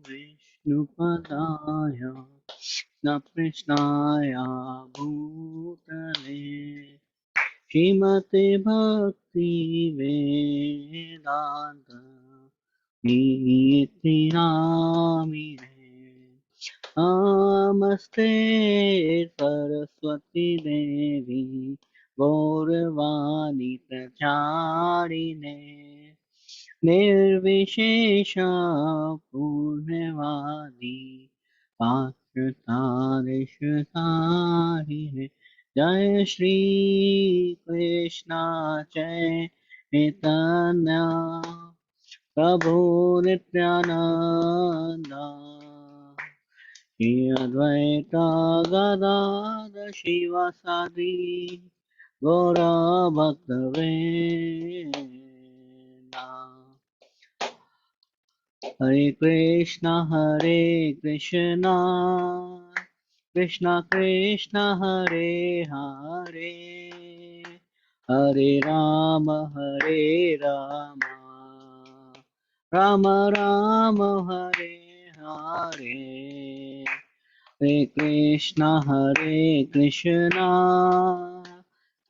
विष्णुपदाय न कृष्णाय भूतले श्रीमते भक्ति वेदांत इति नामिने नमस्ते सरस्वती देवी गौरवाणी प्रचारिणे निर्विशेष पुण्यवादी पात्रतारिषतारिणे जय श्री कृष्णा चैतन्य प्रभु नित्यानंद श्री अद्वैत गदाधर शिवासादि गौर भक्तवृंद हरे कृष्णा कृष्णा कृष्णा हरे हरे हरे राम राम राम हरे हरे हरे कृष्णा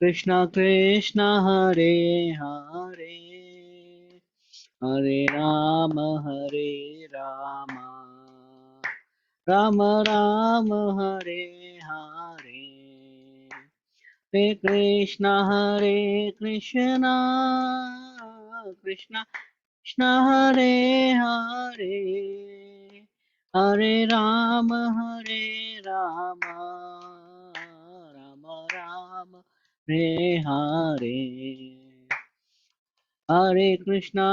कृष्णा कृष्णा हरे हरे हरे राम राम राम हरे हरे हरे कृष्णा कृष्णा कृष्णा हरे हरे हरे राम राम राम हरे हरे हरे कृष्णा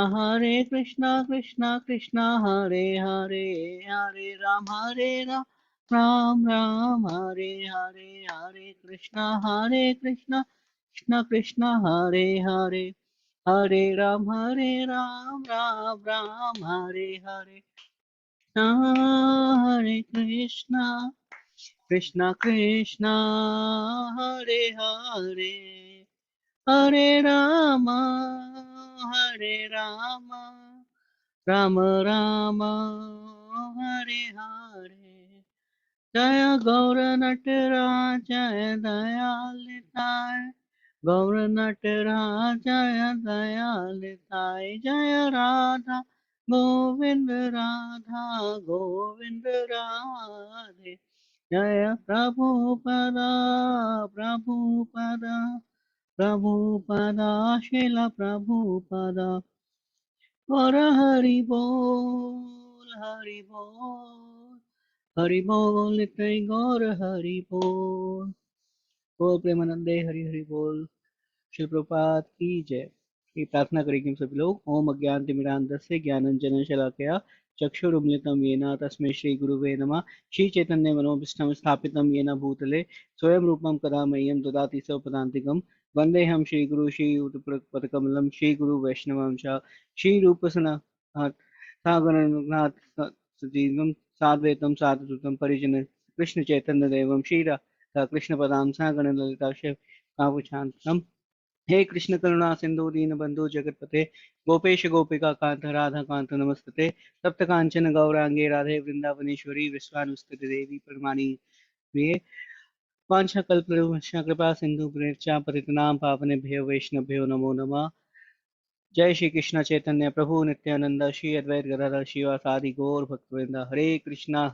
कृष्णा कृष्णा हरे हरे हरे राम राम राम हरे हरे हरे कृष्णा कृष्णा कृष्णा हरे हरे हरे राम राम राम हरे हरे हरे कृष्णा कृष्णा कृष्णा हरे हरे हरे राम राम राम हरे हरे जय गौर नटराज जय दयालिताय गौर नटराज जय दयालिताय जय राधा गोविंद राधे जय प्रभुपदा शिला प्रभुपदा और हरि बोल नित्य गौर हरि बोल प्रेमानंदे हरि हरि बोल। श्री प्रभुपाद की जय। ये प्रार्थना करेंगे हम सभी लोग। ओम अज्ञानतिमिरान्धस्य ज्ञानाञ्जनं शलाकया चक्षुरुन्मिलितं येन तस्मै श्री गुरुवे नमः। श्री चैतन्य मनोभीष्टं स्थापितं येन भूतले स्वयं रूपं कदा मह्यं ददाति स्वपदान्तिकं वन्देऽहं श्रीगुरु श्रीयुतपदकमलं श्रीगुरु वैष्णवं च श्रीरूपसनाथ सागरनाथ सजीवं साद्वैतं साधुसुतं परिजन कृष्ण चैतन्य देवं श्री राधा कृष्ण पदां सागण ललिता शिव कावचान्तम् हे कृष्ण करुणा सिंधु दीन बंधु जगतपते गोपेश गोपिका कांत राधा कांत नमस्ते तप्त कांचन गौरांगे राधे वृंदावनेश्वरी विश्वानुस्तुति देवी परमानी प्रिये वांछा कल्पलुश्च कृपा सिंधु प्रेक्षा पतितनां पावनेभ्यो वैष्णवभ्यो नमो नमः। जय श्री कृष्ण चैतन्य प्रभु नित्यानंद श्री अद्वैत गदाधर शिवासादि गौर भक्तवृंद हरे कृष्णा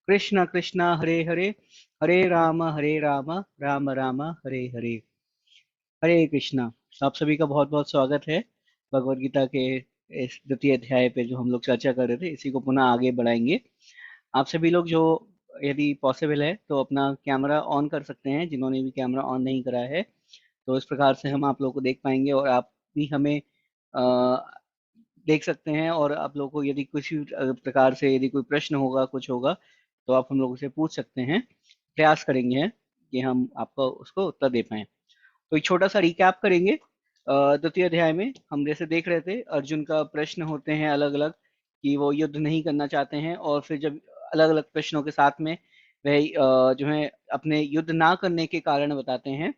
कृष्ण कृष्णा हरे हरे हरे राम राम राम हरे हरे हरे कृष्णा। आप सभी का बहुत बहुत स्वागत है भगवद गीता के इस द्वितीय अध्याय पे जो हम लोग चर्चा कर रहे थे इसी को पुनः आगे बढ़ाएंगे। आप सभी लोग जो यदि पॉसिबल है तो अपना कैमरा ऑन कर सकते हैं, जिन्होंने भी कैमरा ऑन नहीं करा है तो इस प्रकार से हम आप लोगों को देख पाएंगे और आप भी हमें अ, देख सकते हैं। और आप लोगों को यदि कुछ भी प्रकार से यदि कोई प्रश्न होगा कुछ होगा तो आप हम लोगों से पूछ सकते हैं। प्रयास करेंगे कि हम आपको उसको उत्तर दे पाएं। तो एक छोटा सा रिकैप करेंगे। द्वितीय अध्याय में हम जैसे देख रहे थे अर्जुन का प्रश्न होते हैं अलग अलग कि वो युद्ध नहीं करना चाहते हैं और फिर जब अलग अलग प्रश्नों के साथ में वह जो है अपने युद्ध ना करने के कारण बताते हैं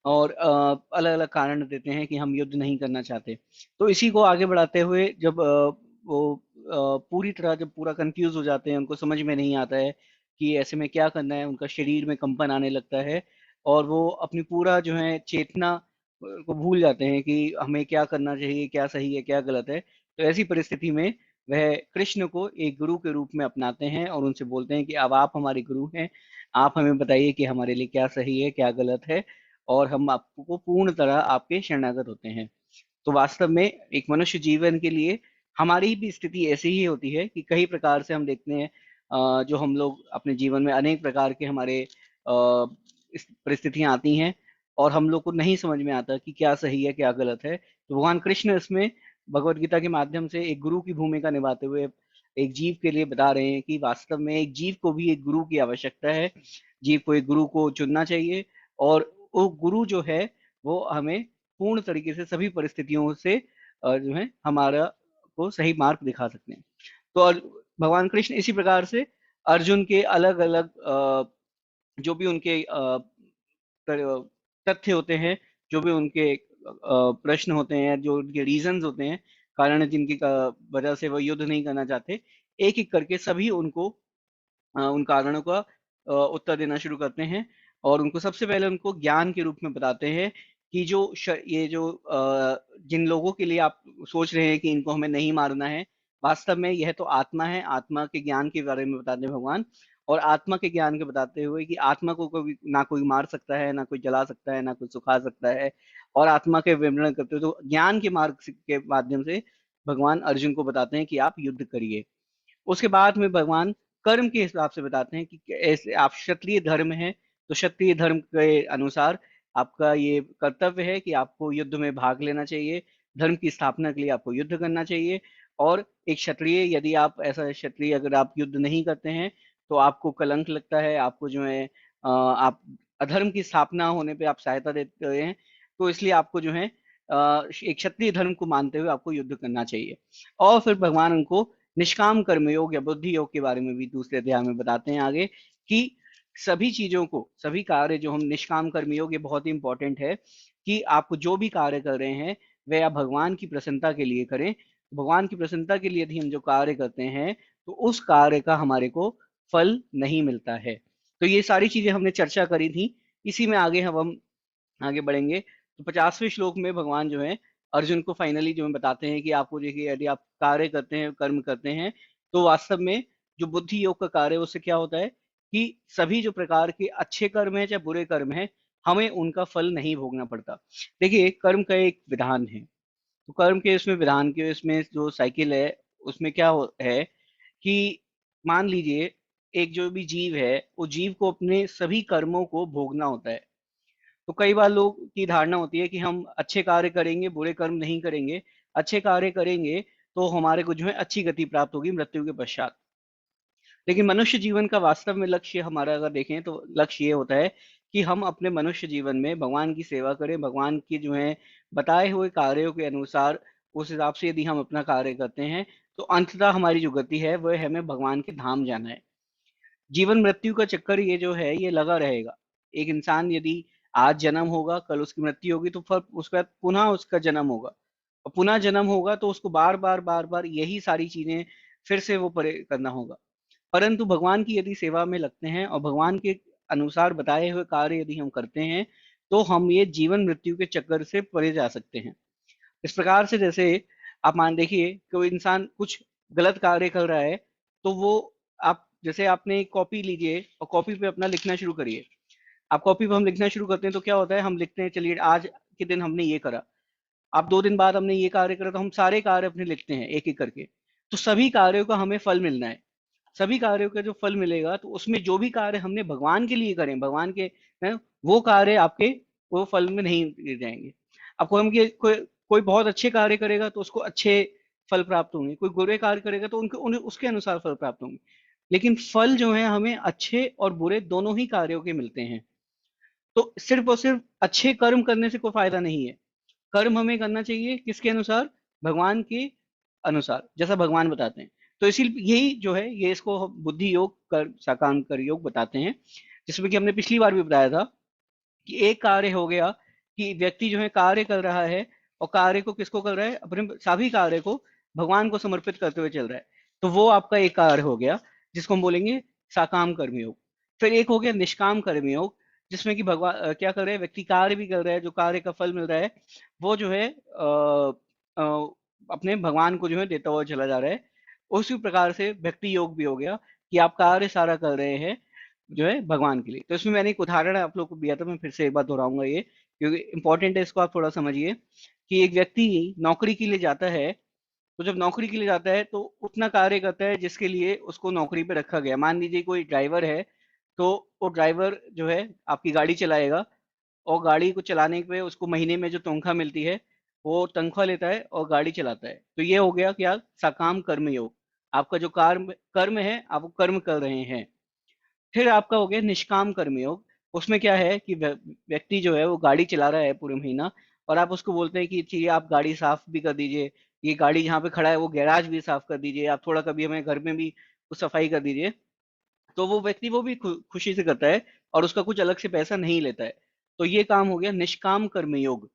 और अलग अलग कारण देते हैं कि हम युद्ध नहीं करना चाहते। तो इसी को आगे बढ़ाते हुए जब वो पूरी तरह जब पूरा कंफ्यूज हो जाते हैं, उनको समझ में नहीं आता है कि ऐसे में क्या करना है, उनका शरीर में कंपन आने लगता है और वो अपनी पूरा जो है चेतना को भूल जाते हैं कि हमें क्या करना चाहिए, क्या सही है, क्या गलत है। तो ऐसी परिस्थिति में वह कृष्ण को एक गुरु के रूप में अपनाते हैं और उनसे बोलते हैं कि अब आप हमारे गुरु हैं, आप हमें बताइए कि हमारे लिए क्या सही है, क्या गलत है, और हम आपको पूर्ण तरह आपके शरणागत होते हैं। तो वास्तव में एक मनुष्य जीवन के लिए हमारी भी स्थिति ऐसी ही होती है कि कई प्रकार से हम देखते हैं, जो हम लोग अपने जीवन में अनेक प्रकार के हमारे परिस्थितियां आती हैं और हम लोग को नहीं समझ में आता कि क्या सही है, क्या गलत है। तो भगवान कृष्ण इसमें भगवत गीता के माध्यम से एक गुरु की भूमिका निभाते हुए एक जीव के लिए बता रहे हैं कि वास्तव में एक जीव को भी एक गुरु की आवश्यकता है। जीव को एक गुरु को चुनना चाहिए और वो गुरु जो है वो हमें पूर्ण तरीके से सभी परिस्थितियों से जो है हमारा को सही मार्ग दिखा सकते हैं। तो भगवान कृष्ण इसी प्रकार से अर्जुन के अलग अलग जो भी उनके तथ्य होते हैं, जो भी उनके प्रश्न होते हैं, जो उनके रीजंस होते हैं, कारण जिनकी वजह से वो युद्ध नहीं करना चाहते, एक एक करके सभी उनको उन कारणों का उत्तर देना शुरू करते हैं और उनको सबसे पहले उनको ज्ञान के रूप में बताते हैं कि ये जो जिन लोगों के लिए आप सोच रहे हैं कि इनको हमें नहीं मारना है, वास्तव में यह तो आत्मा है। आत्मा के ज्ञान के बारे में बताते हैं भगवान, और आत्मा के ज्ञान के बताते हुए कि आत्मा को कोई ना कोई मार सकता है, ना कोई जला सकता है, ना कोई सुखा सकता है, और आत्मा के विवरण करते हुए तो ज्ञान के मार्ग के माध्यम से भगवान अर्जुन को बताते हैं कि आप युद्ध करिए। उसके बाद में भगवान कर्म के हिसाब से बताते हैं कि ऐसे आप क्षत्रिय धर्म है, तो क्षत्रिय धर्म के अनुसार आपका ये कर्तव्य है कि आपको युद्ध में भाग लेना चाहिए, धर्म की स्थापना के लिए आपको युद्ध करना चाहिए। और एक क्षत्रिय, यदि आप ऐसा क्षत्रिय अगर आप युद्ध नहीं करते हैं तो आपको कलंक लगता है, आपको जो है आप अधर्म की स्थापना होने पे आप सहायता देते हैं। तो इसलिए आपको जो है एक क्षत्रिय धर्म को मानते हुए आपको युद्ध करना चाहिए। और फिर भगवान उनको निष्काम कर्मयोग या बुद्धि योग के बारे में भी दूसरे अध्याय में बताते हैं आगे कि सभी चीजों को, सभी कार्य जो हम निष्काम कर्मयोग, ये बहुत ही इंपॉर्टेंट है कि आप जो भी कार्य कर रहे हैं वह आप भगवान की प्रसन्नता के लिए करें। भगवान की प्रसन्नता के लिए यदि हम जो कार्य करते हैं तो उस कार्य का हमारे को फल नहीं मिलता है। तो ये सारी चीजें हमने चर्चा करी थी, इसी में आगे हम आगे बढ़ेंगे। तो 50वें श्लोक में भगवान जो है अर्जुन को फाइनली जो है बताते हैं कि आपको देखिए, यदि आप कार्य करते हैं, कर्म करते हैं, तो वास्तव में जो बुद्धि योग का कार्य है उससे क्या होता है कि सभी जो प्रकार के अच्छे कर्म है चाहे बुरे कर्म है, हमें उनका फल नहीं भोगना पड़ता। देखिए, कर्म का एक विधान है, तो कर्म के इसमें विधान के इसमें जो साइकिल है उसमें क्या है कि मान लीजिए एक जो भी जीव है, वो जीव को अपने सभी कर्मों को भोगना होता है। तो कई बार लोग की धारणा होती है कि हम अच्छे कार्य करेंगे, बुरे कर्म नहीं करेंगे। अच्छे कार्य करेंगे तो हमारे को जो है अच्छी गति प्राप्त होगी मृत्यु के पश्चात। लेकिन मनुष्य जीवन का वास्तव में लक्ष्य हमारा अगर देखें तो लक्ष्य ये होता है कि हम अपने मनुष्य जीवन में भगवान की सेवा करें, भगवान की जो है बताए हुए कार्यों के अनुसार उस हिसाब से यदि हम अपना कार्य करते हैं तो अंततः हमारी जो गति है वह हमें भगवान के धाम जाना है। जीवन मृत्यु का चक्कर ये जो है ये लगा रहेगा। एक इंसान यदि आज जन्म होगा, कल उसकी मृत्यु होगी, तो फिर उसके बाद पुनः उसका जन्म होगा, और पुनः जन्म होगा तो उसको बार बार यही सारी चीजें फिर से वो परे करना होगा। परंतु भगवान की यदि सेवा में लगते हैं और भगवान के अनुसार बताए हुए कार्य यदि हम करते हैं तो हम ये जीवन मृत्यु के चक्कर से परे जा सकते हैं। इस प्रकार से जैसे आप मान देखिए, कोई इंसान कुछ गलत कार्य कर रहा है, तो वो आप जैसे आपने एक कॉपी लीजिए और कॉपी पे अपना लिखना शुरू करिए। आप कॉपी पे हम लिखना शुरू करते हैं तो क्या होता है, हम लिखते हैं चलिए आज के दिन हमने ये करा, अब 2 दिन बाद हमने ये कार्य करा, तो हम सारे कार्य अपने लिखते हैं एक एक करके। तो सभी कार्यों का हमें फल मिलना है। सभी कार्यों का जो फल मिलेगा तो उसमें जो भी कार्य हमने भगवान के लिए करें, भगवान के हैं, वो कार्य आपके वो फल में नहीं गिर जाएंगे। आपको हम कोई बहुत अच्छे कार्य करेगा तो उसको अच्छे फल प्राप्त होंगे, कोई बुरे कार्य करेगा तो उसके अनुसार फल प्राप्त होंगे। लेकिन फल जो है हमें अच्छे और बुरे दोनों ही कार्यों के मिलते हैं। तो सिर्फ और सिर्फ अच्छे कर्म करने से कोई फायदा नहीं है। कर्म हमें करना चाहिए किसके अनुसार? भगवान के अनुसार, जैसा भगवान बताते हैं। तो इसीलिए यही जो है ये इसको हम बुद्धि योग कर साकाम कर योग बताते हैं, जिसमें कि हमने पिछली बार भी बताया था कि एक कार्य हो गया कि व्यक्ति जो है कार्य कर रहा है और कार्य को किसको कर रहा है? अपने सभी कार्य को भगवान को समर्पित करते हुए चल रहा है। तो वो आपका एक कार्य हो गया, जिसको हम बोलेंगे साकाम कर्मयोग। फिर एक हो गया निष्काम कर्मयोग, जिसमें कि भगवान क्या कर रहे हैं, व्यक्ति कार्य भी कर रहा है, जो कार्य का फल मिल रहा है वो जो है अपने भगवान को जो है देता हुआ चला जा रहा है। उसी प्रकार से भक्ति योग भी हो गया कि आप कार्य सारा कर रहे हैं जो है भगवान के लिए। तो इसमें मैंने एक उदाहरण आप लोग को दिया था, मैं फिर से एक बार दोहराऊंगा ये, क्योंकि इंपॉर्टेंट है, इसको आप थोड़ा समझिए। कि एक व्यक्ति नौकरी के लिए जाता है, तो जब नौकरी के लिए जाता है तो उतना कार्य करता है जिसके लिए उसको नौकरी पे रखा गया। मान लीजिए कोई ड्राइवर है, तो वो ड्राइवर जो है आपकी गाड़ी चलाएगा, और गाड़ी को चलाने पे उसको महीने में जो तनख्वाह मिलती है, वो तनख्वाह लेता है और गाड़ी चलाता है। तो ये हो गया क्या, सकाम कर्म योग। आपका जो कर्म कर्म है, आप वो कर्म कर रहे हैं। फिर आपका हो गया निष्काम कर्मयोग। उसमें क्या है कि व्यक्ति जो है वो गाड़ी चला रहा है पूरे महीना, और आप उसको बोलते हैं कि चलिए आप गाड़ी साफ भी कर दीजिए, ये गाड़ी जहाँ पे खड़ा है वो गैराज भी साफ कर दीजिए, आप थोड़ा कभी हमें घर में भी कुछ सफाई कर दीजिए। तो वो व्यक्ति वो भी खुशी से करता है, और उसका कुछ अलग से पैसा नहीं लेता है। तो ये काम हो गया निष्काम कर्मयोग।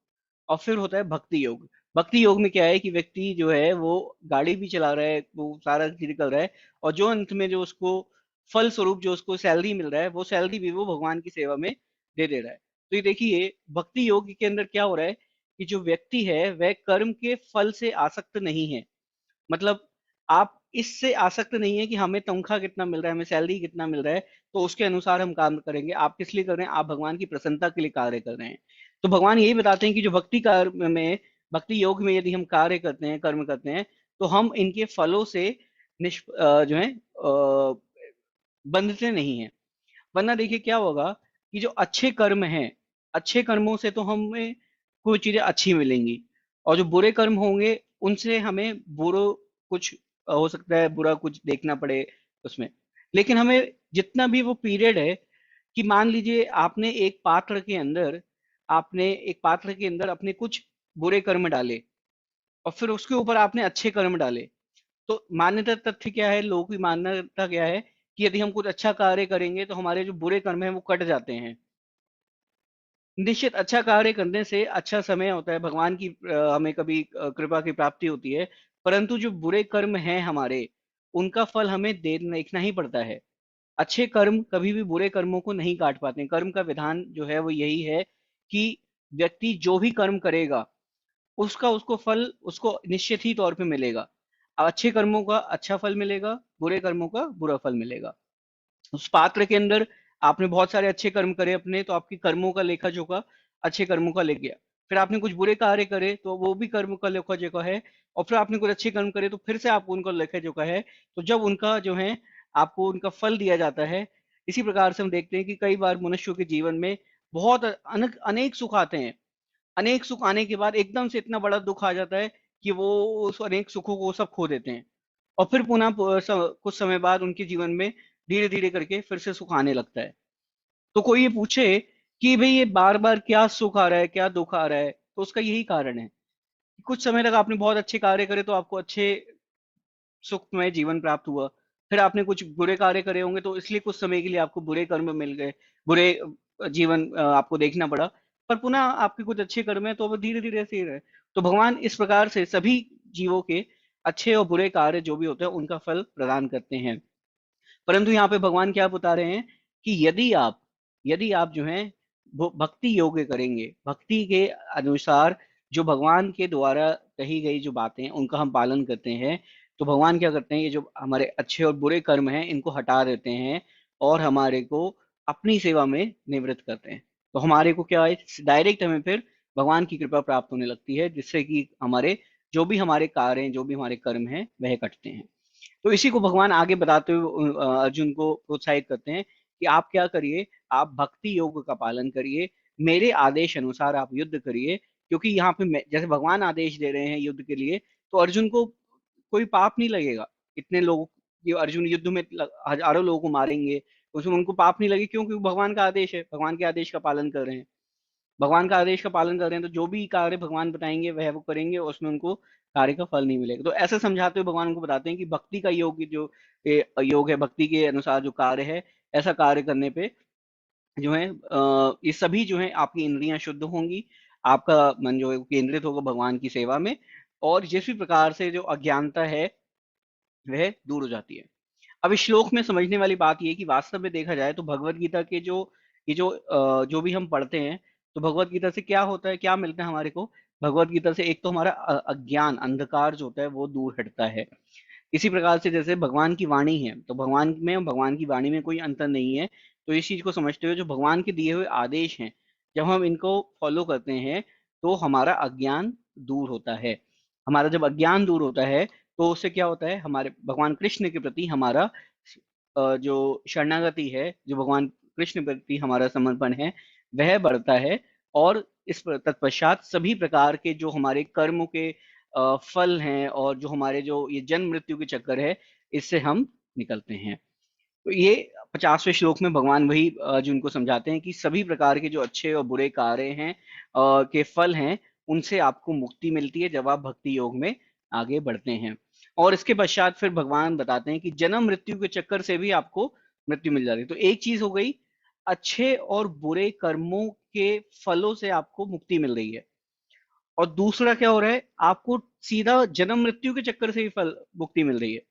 और फिर होता है भक्ति योग। भक्ति योग में क्या है कि व्यक्ति जो है वो गाड़ी भी चला रहा है, वो सारा चीज कर रहा है, और जो अंत में जो उसको फल स्वरूप जो उसको सैलरी मिल रहा है, वो सैलरी भी वो भगवान की सेवा में दे रहा है। तो ये देखिए भक्ति योग के अंदर क्या हो रहा है कि जो व्यक्ति है वह कर्म के फल से आसक्त नहीं है। मतलब आप इससे आसक्त नहीं है कि हमें तनख्वाह कितना मिल रहा है, हमें सैलरी कितना मिल रहा है, तो उसके अनुसार हम काम करेंगे। आप किस लिए कर रहे हैं, आप भगवान की प्रसन्नता के लिए कार्य कर रहे हैं। तो भगवान यही बताते हैं कि जो भक्ति कार्य में, भक्ति योग में यदि हम कार्य करते हैं, कर्म करते हैं, तो हम इनके फलों से जो है बंधते नहीं हैं। वरना देखिए क्या होगा कि जो अच्छे कर्म हैं, अच्छे कर्मों से तो हमें कोई चीजें अच्छी मिलेंगी, और जो बुरे कर्म होंगे उनसे हमें बुरो कुछ हो सकता है, बुरा कुछ देखना पड़े उसमें। लेकिन हमें जितना भी वो पीरियड है, कि मान लीजिए आपने एक पात्र के अंदर अपने कुछ बुरे कर्म डाले, और फिर उसके ऊपर आपने अच्छे कर्म डाले। तो मान्यता तथ्य क्या है, लोगों की मान्यता क्या है कि यदि हम कुछ अच्छा कार्य करेंगे तो हमारे जो बुरे कर्म हैं वो कट जाते हैं। निश्चित अच्छा कार्य करने से अच्छा समय होता है, भगवान की हमें कभी कृपा की प्राप्ति होती है। परंतु जो बुरे कर्म हैं हमारे, उनका फल हमें देखना ही पड़ता है। अच्छे कर्म कभी भी बुरे कर्मों को नहीं काट पाते हैं। कर्म का विधान जो है वो यही है कि व्यक्ति जो भी कर्म करेगा, उसका उसको फल उसको निश्चित ही तौर पे मिलेगा। अच्छे कर्मों का अच्छा फल मिलेगा, बुरे कर्मों का बुरा फल मिलेगा। उस पात्र के अंदर आपने बहुत सारे अच्छे कर्म करे अपने, तो आपकी कर्मों का लेखा जोखा अच्छे कर्मों का लिख गया। फिर आपने कुछ बुरे कार्य करे तो वो भी कर्म का लेखा जोखा है। और फिर आपने कुछ अच्छे कर्म करे तो फिर से आपको उनका लेखा जोखा है। तो जब उनका जो है आपको उनका फल दिया जाता है। इसी प्रकार से हम देखते हैं कि कई बार मनुष्यों के जीवन में बहुत अनेक सुख आते हैं। अनेक सुख आने के बाद एकदम से इतना बड़ा दुख आ जाता है कि वो उस अनेक सुखों को सब खो देते हैं। और फिर पुनः कुछ समय बाद उनके जीवन में धीरे धीरे करके फिर से सुख आने लगता है। तो कोई ये पूछे कि भाई ये बार बार क्या सुख आ रहा है, क्या दुख आ रहा है, तो उसका यही कारण है कि कुछ समय तक आपने बहुत अच्छे कार्य करे तो आपको अच्छे सुखमय जीवन प्राप्त हुआ। फिर आपने कुछ बुरे कार्य करे होंगे तो इसलिए कुछ समय के लिए आपको बुरे कर्म मिल गए, बुरे जीवन आपको देखना पड़ा। पर पुनः आपके कुछ अच्छे कर्म है तो वो धीरे धीरे ऐसे ही रहे। तो भगवान इस प्रकार से सभी जीवों के अच्छे और बुरे कार्य जो भी होते हैं उनका फल प्रदान करते हैं। परंतु यहाँ पे भगवान क्या बता रहे हैं कि यदि आप जो है वो भक्ति योग करेंगे, भक्ति के अनुसार जो भगवान के द्वारा कही गई जो बातें हैं उनका हम पालन करते हैं, तो भगवान क्या करते हैं, ये जो हमारे अच्छे और बुरे कर्म हैं इनको हटा देते हैं, और हमारे को अपनी सेवा में निवृत्त करते हैं। तो हमारे को क्या है, डायरेक्ट हमें फिर भगवान की कृपा प्राप्त होने लगती है, जिससे कि हमारे जो भी हमारे कार्य हैं, जो भी हमारे कर्म हैं वह कटते हैं। तो इसी को भगवान आगे बताते हुए अर्जुन को प्रोत्साहित करते हैं कि आप क्या करिए, आप भक्ति योग का पालन करिए, मेरे आदेश अनुसार आप युद्ध करिए। क्योंकि यहाँ पे जैसे भगवान आदेश दे रहे हैं युद्ध के लिए, तो अर्जुन को कोई पाप नहीं लगेगा। इतने लोग, ये अर्जुन युद्ध में हजारों लोगों को मारेंगे, उसमें उनको पाप नहीं लगे। क्यों? क्योंकि भगवान का आदेश है, भगवान के आदेश का पालन कर रहे हैं। भगवान का आदेश का पालन कर रहे हैं तो जो भी कार्य भगवान बताएंगे वह वो करेंगे, और उसमें उनको कार्य का फल नहीं मिलेगा। तो ऐसा समझाते हुए भगवान उनको बताते हैं कि भक्ति का योग जो योग है, भक्ति के अनुसार जो कार्य है, ऐसा कार्य करने पे जो है ये सभी जो है आपकी इंद्रियां शुद्ध होंगी, आपका मन जो है वो केंद्रित होगा भगवान की सेवा में। और जिस भी प्रकार से जो अज्ञानता है वह दूर हो जाती है। अब इस श्लोक में समझने वाली बात ये है कि वास्तव में देखा जाए तो भगवत गीता के जो जो भी हम पढ़ते हैं, तो भगवत गीता से क्या होता है, क्या मिलता है हमारे को? भगवत गीता से एक तो हमारा अज्ञान, अंधकार जो होता है वो दूर हटता है। इसी प्रकार से जैसे भगवान की वाणी है, तो भगवान में और भगवान की वाणी में कोई अंतर नहीं है। तो इस चीज को समझते हुए जो भगवान के दिए हुए आदेश हैं, जब हम इनको फॉलो करते हैं तो हमारा अज्ञान दूर होता है। हमारा जब अज्ञान दूर होता है तो उससे क्या होता है, हमारे भगवान कृष्ण के प्रति हमारा जो शरणागति है, जो भगवान कृष्ण के प्रति हमारा समर्पण है, वह बढ़ता है। और तत्पश्चात सभी प्रकार के जो हमारे कर्मों के फल हैं और जो हमारे जो ये जन्म मृत्यु के चक्कर है, इससे हम निकलते हैं। तो ये 50वें श्लोक में भगवान वही अर्जुन को समझाते हैं कि सभी प्रकार के जो अच्छे और बुरे कार्य हैं के फल हैं, उनसे आपको मुक्ति मिलती है जब आप भक्ति योग में आगे बढ़ते हैं। और इसके पश्चात फिर भगवान बताते हैं कि जन्म मृत्यु के चक्कर से भी आपको मृत्यु मिल जाती है। तो एक चीज हो गई, अच्छे और बुरे कर्मों के फलों से आपको मुक्ति मिल रही है। और दूसरा क्या हो रहा है, आपको सीधा जन्म मृत्यु के चक्कर से ही फल मुक्ति मिल रही है।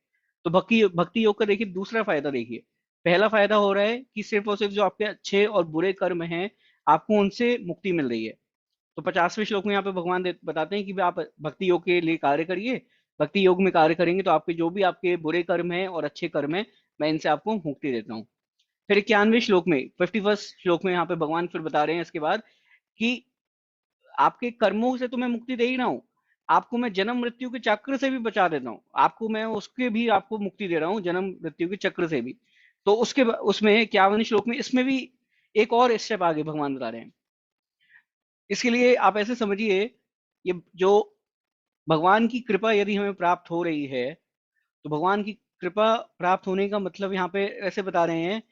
तो भक्ति भक्ति योग का देखिए दूसरा फायदा देखिए। पहला फायदा हो रहा है कि सिर्फ और सिर्फ जो आपके अच्छे और बुरे कर्म हैं, आपको उनसे मुक्ति मिल रही है। तो 50वें श्लोक में यहाँ पे भगवान बताते हैं कि भी आप भक्ति योग के लिए कार्य करिए। भक्ति योग में कार्य करेंगे तो आपके जो भी आपके बुरे कर्म हैं और अच्छे कर्म हैं, मैं इनसे आपको मुक्ति देता हूँ। फिर 91वें श्लोक में, 51 श्लोक में यहाँ पे भगवान फिर बता रहे हैं इसके बाद कि आपके कर्मों से तो मैं मुक्ति दे ही रहा हूँ, आपको मैं जन्म मृत्यु के चक्र से भी बचा देता हूँ, आपको मैं उसके भी आपको मुक्ति दे रहा हूँ, जन्म मृत्यु के चक्र से भी। तो उसमें 51वें श्लोक में इसमें भी एक और स्टेप आगे भगवान बता रहे हैं। इसके लिए आप ऐसे समझिए, ये जो भगवान की कृपा यदि हमें प्राप्त हो रही है, तो भगवान की कृपा प्राप्त होने का मतलब यहाँ पे ऐसे बता रहे हैं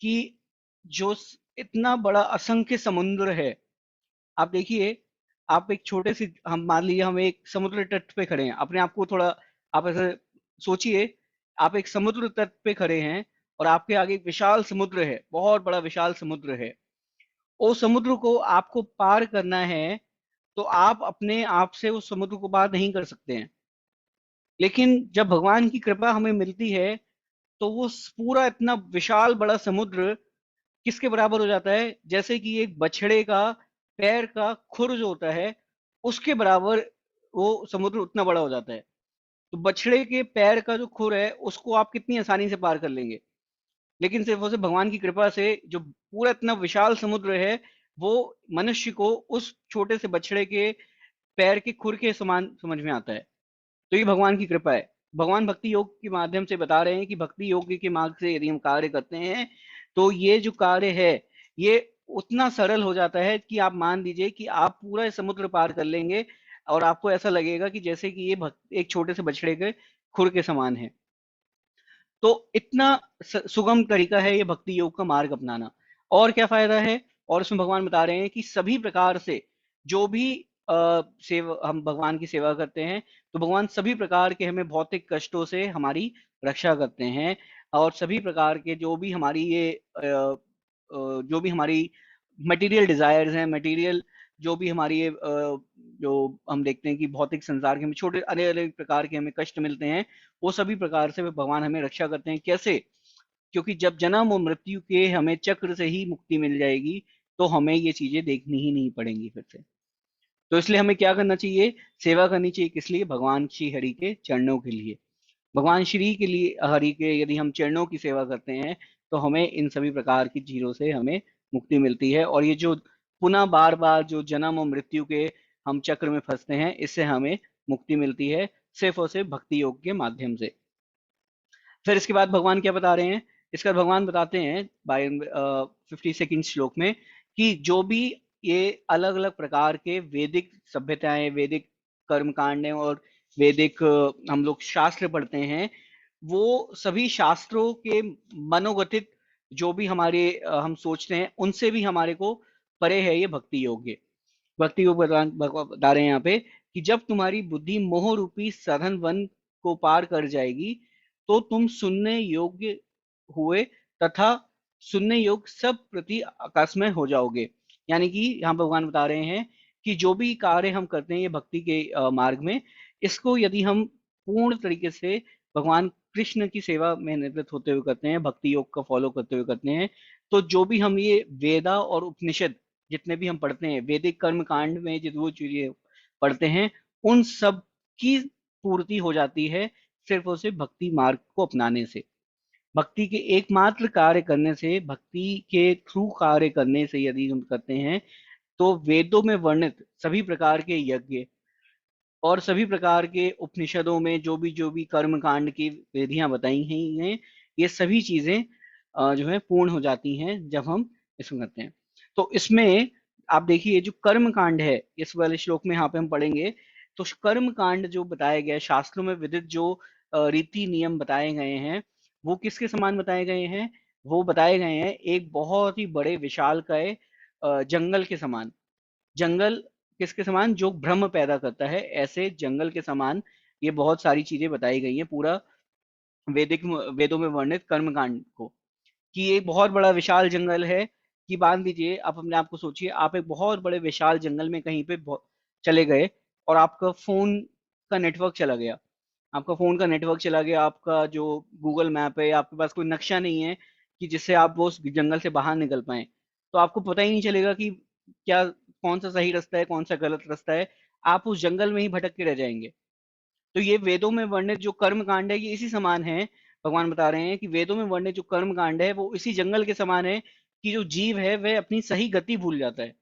कि जो इतना बड़ा असंख्य समुद्र है, आप देखिए, आप एक छोटे से, हम मान लीजिए हम एक समुद्र तट पे खड़े हैं, अपने आप को थोड़ा आप ऐसे सोचिए, आप एक समुद्र तट पे खड़े हैं और आपके आगे एक विशाल समुद्र है, बहुत बड़ा विशाल समुद्र है। उस समुद्र को आपको पार करना है, तो आप अपने आप से उस समुद्र को पार नहीं कर सकते हैं। लेकिन जब भगवान की कृपा हमें मिलती है, तो वो पूरा इतना विशाल बड़ा समुद्र किसके बराबर हो जाता है, जैसे कि एक बछड़े का पैर का खुर जो होता है, उसके बराबर वो समुद्र उतना बड़ा हो जाता है। तो बछड़े के पैर का जो खुर है, उसको आप कितनी आसानी से पार कर लेंगे। लेकिन सिर्फ और सिर्फ भगवान की कृपा से जो पूरा इतना विशाल समुद्र है, वो मनुष्य को उस छोटे से बछड़े के पैर के खुर के समान समझ में आता है। तो ये भगवान की कृपा है। भगवान भक्ति योग के माध्यम से बता रहे हैं कि भक्ति योग के मार्ग से यदि हम कार्य करते हैं, तो ये जो कार्य है, ये उतना सरल हो जाता है कि आप मान लीजिए कि आप पूरा समुद्र पार कर लेंगे और आपको ऐसा लगेगा कि जैसे कि ये एक छोटे से बछड़े के खुर के समान है। तो इतना सुगम तरीका है ये भक्ति योग का मार्ग अपनाना। और क्या फायदा है? और उसमें भगवान बता रहे हैं कि सभी प्रकार से जो भी सेवा, हम भगवान की सेवा करते हैं, तो भगवान सभी प्रकार के हमें भौतिक कष्टों से हमारी रक्षा करते हैं। और सभी प्रकार के जो भी हमारी ये जो भी हमारी मटेरियल डिजायर्स हैं, मटेरियल जो भी हमारी ये जो हम देखते हैं कि भौतिक संसार के हमें छोटे अलग अलग प्रकार के हमें कष्ट मिलते हैं, वो सभी प्रकार से वे भगवान हमें रक्षा करते हैं। कैसे? क्योंकि जब जन्म और मृत्यु के हमें चक्र से ही मुक्ति मिल जाएगी, तो हमें ये चीजें देखनी ही नहीं पड़ेंगी फिर से। तो इसलिए हमें क्या करना चाहिए? सेवा करनी चाहिए। किस लिए? भगवान श्री हरि के चरणों के लिए। भगवान श्री के लिए, हरि के यदि हम चरणों की सेवा करते हैं, तो हमें इन सभी प्रकार की चीजों से हमें मुक्ति मिलती है। और ये जो पुनः बार बार जो जन्म और मृत्यु के हम चक्र में फंसते हैं, इससे हमें मुक्ति मिलती है सिर्फ और सिर्फ भक्ति योग के माध्यम से। फिर इसके बाद भगवान क्या बता रहे हैं? इसका भगवान बताते हैं बाय 52 श्लोक में कि जो भी ये अलग अलग प्रकार के वैदिक सभ्यताएं, वैदिक कर्म कांड हैं और वैदिक हम लोग शास्त्र पढ़ते हैं, वो सभी शास्त्रों के मनोगतिक जो भी हमारे हम सोचते हैं, उनसे भी हमारे को परे है ये भक्ति योग। भक्ति योग बता रहे हैं यहाँ पे कि जब तुम्हारी बुद्धि मोह रूपी साधन वन को पार कर जाएगी, तो तुम सुनने योग्य हुए तथा सुनने योग्य सब प्रति आकाशमय हो जाओगे। यानी कि यहाँ भगवान बता रहे हैं कि जो भी कार्य हम करते हैं ये भक्ति के मार्ग में, इसको यदि हम पूर्ण तरीके से भगवान कृष्ण की सेवा में निवृत्त होते हुए करते हैं, भक्ति योग का फॉलो करते हुए करते हैं। तो जो भी हम ये वेदा और उपनिषद जितने भी हम पढ़ते हैं, वैदिक कर्म कांड में जो वो चीजें पढ़ते हैं, उन सब की पूर्ति हो जाती है सिर्फ और सिर्फ भक्ति मार्ग को अपनाने से। भक्ति के एकमात्र कार्य करने से, भक्ति के थ्रू कार्य करने से यदि हम करते हैं, तो वेदों में वर्णित सभी प्रकार के यज्ञ और सभी प्रकार के उपनिषदों में जो भी कर्म कांड की विधियां बताई गई हैं, ये सभी चीजें जो है पूर्ण हो जाती हैं जब हम इसमें करते हैं। तो इसमें आप देखिए जो कर्म कांड है, इस वाले श्लोक में यहाँ पे हम पढ़ेंगे, तो कर्म कांड जो बताया गया है, शास्त्रों में विदित जो रीति नियम बताए गए हैं, वो किसके समान बताए गए हैं? वो बताए गए हैं एक बहुत ही बड़े विशालकाय जंगल के समान। जंगल किसके समान? जो भ्रम पैदा करता है, ऐसे जंगल के समान ये बहुत सारी चीजें बताई गई हैं पूरा वैदिक वेदों में वर्णित कर्मकांड को, कि ये बहुत बड़ा विशाल जंगल है। कि मान लीजिए आप अपने आप को सोचिए, आप एक बहुत बड़े विशाल जंगल में कहीं पे चले गए और आपका फोन का नेटवर्क चला गया। आपका फोन का नेटवर्क चला गया, आपका जो गूगल मैप है, आपके पास कोई नक्शा नहीं है कि जिससे आप वो उस जंगल से बाहर निकल पाए, तो आपको पता ही नहीं चलेगा कि क्या कौन सा सही रास्ता है, कौन सा गलत रास्ता है। आप उस जंगल में ही भटक के रह जाएंगे। तो ये वेदों में वर्णित जो कर्म कांड है, ये इसी समान है। भगवान बता रहे हैं कि वेदों में वर्णित जो कर्म कांड है वो इसी जंगल के समान है, कि जो जीव है वह अपनी सही गति भूल जाता है।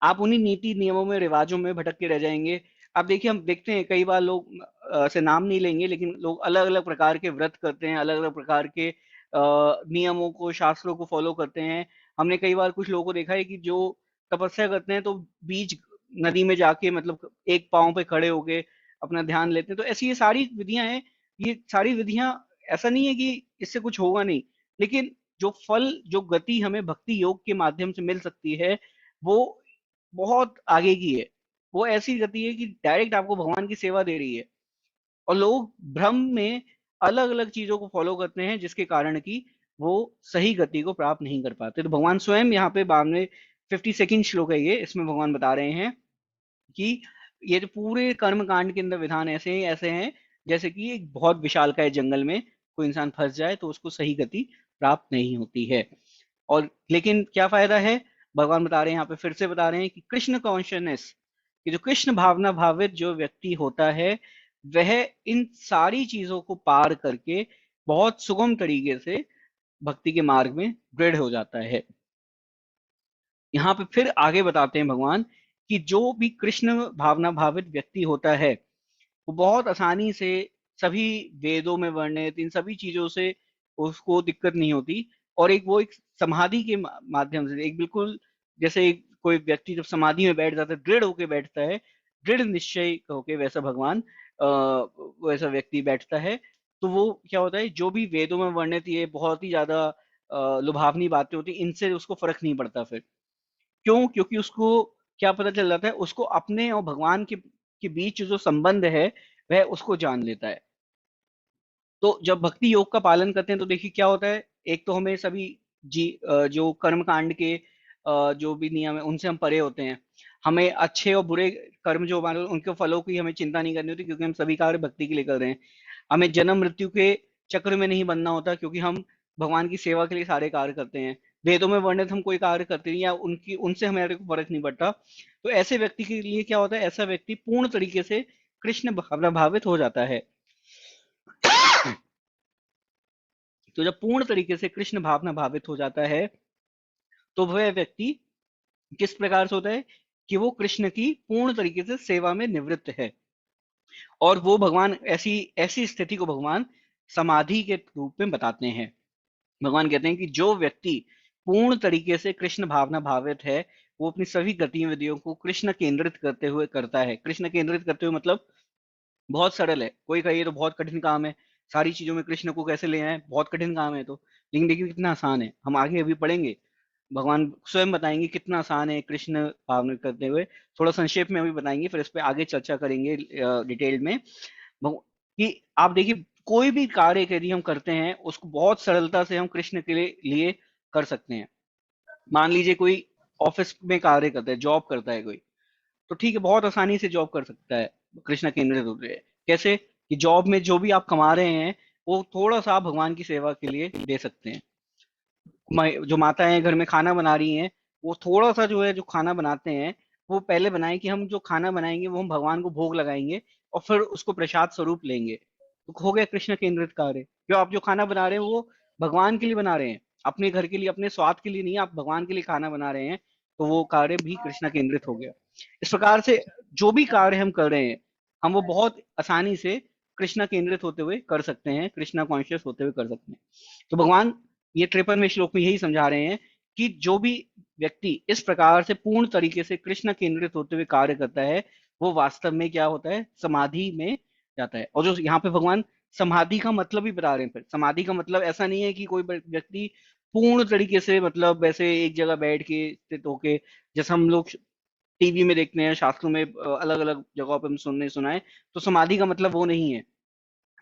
आप उन्हीं नीति नियमों में, रिवाजों में भटक के रह जाएंगे। आप देखिए, हम देखते हैं कई बार लोग, से नाम नहीं लेंगे, लेकिन लोग अलग अलग प्रकार के व्रत करते हैं, अलग अलग प्रकार के नियमों को, शास्त्रों को फॉलो करते हैं। हमने कई बार कुछ लोगों को देखा है कि जो तपस्या करते हैं तो बीच नदी में जाके, मतलब एक पाँव पे खड़े होके अपना ध्यान लेते हैं। तो ऐसी ये सारी विधियां हैं। ये सारी विधियां, ऐसा नहीं है कि इससे कुछ होगा नहीं, लेकिन जो फल, जो गति हमें भक्ति योग के माध्यम से मिल सकती है, वो बहुत आगे की है। वो ऐसी गति है कि डायरेक्ट आपको भगवान की सेवा दे रही है। और लोग भ्रम में अलग अलग चीजों को फॉलो करते हैं, जिसके कारण कि वो सही गति को प्राप्त नहीं कर पाते। तो भगवान स्वयं यहाँ पे 52 श्लोक है ये, इसमें भगवान बता रहे हैं कि ये जो पूरे कर्म कांड के अंदर विधान ऐसे हैं जैसे कि एक बहुत विशालकाय जंगल में कोई इंसान फंस जाए तो उसको सही गति प्राप्त नहीं होती है। और लेकिन क्या फायदा है? भगवान बता रहे हैं यहाँ पे, फिर से बता रहे हैं कि कृष्ण कॉन्शियसनेस, कि जो कृष्ण भावना भावित जो व्यक्ति होता है, वह इन सारी चीजों को पार करके बहुत सुगम तरीके से भक्ति के मार्ग में दृढ़ हो जाता है। यहाँ पे फिर आगे बताते हैं भगवान कि जो भी कृष्ण भावना भावित व्यक्ति होता है, वो बहुत आसानी से सभी वेदों में वर्णित इन सभी चीजों से उसको दिक्कत नहीं होती। और एक वो एक समाधि के माध्यम से, एक बिल्कुल जैसे एक कोई व्यक्ति जब समाधि में बैठ जाता है, दृढ़ होके बैठता है, दृढ़ निश्चय होके, वैसा भगवान वैसा व्यक्ति बैठता है। तो वो क्या होता है, जो भी वेदों में वर्णित ये बहुत ही ज्यादा लुभावनी बातें होती हैं, इनसे उसको फर्क नहीं पड़ता फिर। क्यों? क्योंकि उसको क्या पता चल जाता है, उसको अपने और भगवान के बीच जो संबंध है वह उसको जान लेता है। तो जब भक्ति योग का पालन करते हैं तो देखिए क्या होता है, एक तो हमें सभी जो कर्म कांड के जो भी नियम है उनसे हम परे होते हैं। हमें अच्छे और बुरे कर्म जो हमारे, उनके फलों की हमें चिंता नहीं करनी होती, क्योंकि हम सभी कार्य भक्ति के लिए कर रहे हैं। हमें जन्म मृत्यु के चक्र में नहीं बनना होता, क्योंकि हम भगवान की सेवा के लिए सारे कार्य करते हैं। वेदों में वर्णित हम कोई कार्य करते नहीं, या उनकी उनसे हमारे को फर्क नहीं पड़ता। तो ऐसे व्यक्ति के लिए क्या होता है, ऐसा व्यक्ति पूर्ण तरीके से कृष्ण भावना भावित हो जाता है। तो जब पूर्ण तरीके से कृष्ण भावना भावित हो जाता है, तो वह व्यक्ति किस प्रकार से होता है, कि वो कृष्ण की पूर्ण तरीके से सेवा में निवृत्त है। और वो भगवान ऐसी ऐसी स्थिति को भगवान समाधि के रूप में बताते हैं। भगवान कहते हैं कि जो व्यक्ति पूर्ण तरीके से कृष्ण भावना भावित है, वो अपनी सभी गतिविधियों को कृष्ण केंद्रित करते हुए करता है। कृष्ण केंद्रित करते हुए मतलब बहुत सरल है। कोई कहिए तो बहुत कठिन काम है, सारी चीजों में कृष्ण को कैसे ले आए, बहुत कठिन काम है। तो लेकिन देखिए कितना आसान है, हम आगे अभी पढ़ेंगे, भगवान स्वयं बताएंगे कितना आसान है कृष्ण भावना करते हुए। थोड़ा संक्षेप में अभी बताएंगे, फिर इस पे आगे चर्चा करेंगे डिटेल में। कि आप देखिए, कोई भी कार्य यदि हम करते हैं उसको बहुत सरलता से हम कृष्ण के लिए कर सकते हैं। मान लीजिए कोई ऑफिस में कार्य करता है, जॉब करता है कोई, तो ठीक है, बहुत आसानी से जॉब कर सकता है कृष्ण केंद्रित होते हुए। कैसे? कि जॉब में जो भी आप कमा रहे हैं वो थोड़ा सा आप भगवान की सेवा के लिए दे सकते हैं। जो माताएं घर में खाना बना रही हैं, वो थोड़ा सा जो है जो खाना बनाते हैं, वो पहले बनाएं कि हम जो खाना बनाएंगे वो हम भगवान को भोग लगाएंगे और फिर उसको प्रसाद स्वरूप लेंगे। तो हो गया कृष्ण केंद्रित कार्य। जो खाना बना रहे हैं वो भगवान के लिए बना रहे हैं, अपने घर के लिए, अपने स्वाद के लिए नहीं, आप भगवान के लिए खाना बना रहे हैं। तो वो कार्य भी कृष्ण केंद्रित हो गया। इस प्रकार से जो भी कार्य हम कर रहे हैं, हम वो बहुत आसानी से कृष्णा केंद्रित होते हुए कर सकते हैं, कृष्णा कॉन्शियस होते हुए कर सकते हैं। तो भगवान ये 53वें श्लोक में यही समझा रहे हैं कि जो भी व्यक्ति इस प्रकार से पूर्ण तरीके से कृष्ण केंद्रित होते हुए कार्य करता है, वो वास्तव में क्या होता है, समाधि में जाता है। और जो यहाँ पे भगवान समाधि का मतलब भी बता रहे हैं, फिर समाधि का मतलब ऐसा नहीं है कि कोई व्यक्ति पूर्ण तरीके से मतलब वैसे एक जगह बैठ के स्थित होके, जैसे हम लोग टीवी में देखते हैं, शास्त्रों में अलग अलग जगहों पे हम सुनने सुनाए, तो समाधि का मतलब वो नहीं है।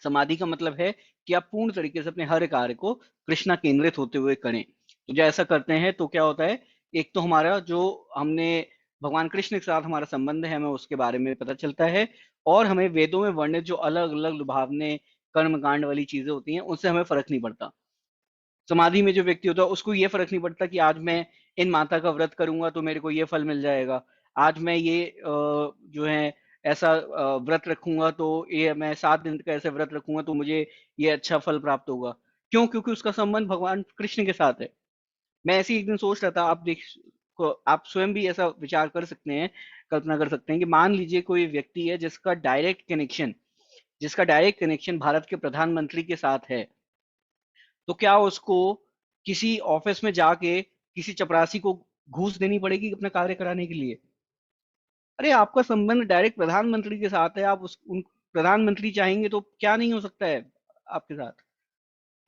समाधि का मतलब है कि आप पूर्ण तरीके से अपने हर कार्य को कृष्णा केंद्रित होते हुए करें। तो जब ऐसा करते हैं तो क्या होता है, एक तो हमारा जो हमने भगवान कृष्ण के साथ हमारा संबंध है, हमें उसके बारे में पता चलता है। और हमें वेदों में वर्णित जो अलग अलग लुभावने कर्म कांड वाली चीजें होती हैं, उनसे हमें फर्क नहीं पड़ता। समाधि में जो व्यक्ति होता है उसको ये फर्क नहीं पड़ता कि आज मैं इन माता का व्रत करूंगा तो मेरे को ये फल मिल जाएगा, आज मैं ये जो है ऐसा व्रत रखूंगा तो ये मैं 7 दिन का ऐसे व्रत रखूंगा तो मुझे ये अच्छा फल प्राप्त होगा। क्यों? क्योंकि उसका संबंध भगवान कृष्ण के साथ है। मैं ऐसे ही एक दिन सोच रहा था, आप स्वयं भी ऐसा विचार कर सकते हैं, कल्पना कर सकते हैं कि मान लीजिए कोई व्यक्ति है जिसका डायरेक्ट कनेक्शन भारत के प्रधानमंत्री के साथ है। तो क्या उसको किसी ऑफिस में जाके किसी चपरासी को घूस देनी पड़ेगी अपना कार्य कराने के लिए? अरे आपका संबंध डायरेक्ट प्रधानमंत्री के साथ है, आप उस उन प्रधानमंत्री चाहेंगे तो क्या नहीं हो सकता है आपके साथ।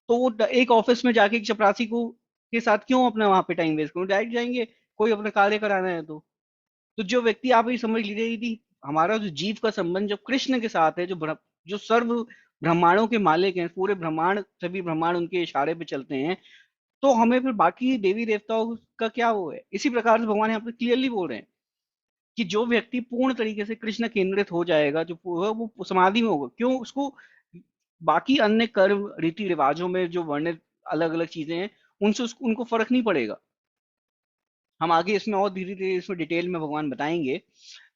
तो वो एक ऑफिस में जाके एक चपरासी को के साथ क्यों अपना वहां पे टाइम वेस्ट करूं, डायरेक्ट जाएंगे, कोई अपना कार्य कराना है तो जो व्यक्ति, आप ये समझ लीजिए कि हमारा जो जीव का संबंध जो कृष्ण के साथ है, जो सर्व ब्रह्मांडों के मालिक हैं, पूरे ब्रह्मांड, सभी ब्रह्मांड उनके इशारे पे चलते हैं, तो हमें फिर बाकी देवी देवताओं का क्या वो है। इसी प्रकार से भगवान यहाँ पे क्लियरली बोल रहे हैं कि जो व्यक्ति पूर्ण तरीके से कृष्ण केंद्रित हो जाएगा, जो वो समाधि में होगा, क्यों उसको बाकी अन्य कर्म रीति रिवाजों में जो वर्णित अलग अलग चीजें हैं, उनसे उनको फर्क नहीं पड़ेगा। हम आगे इसमें और धीरे धीरे इसमें डिटेल में भगवान बताएंगे।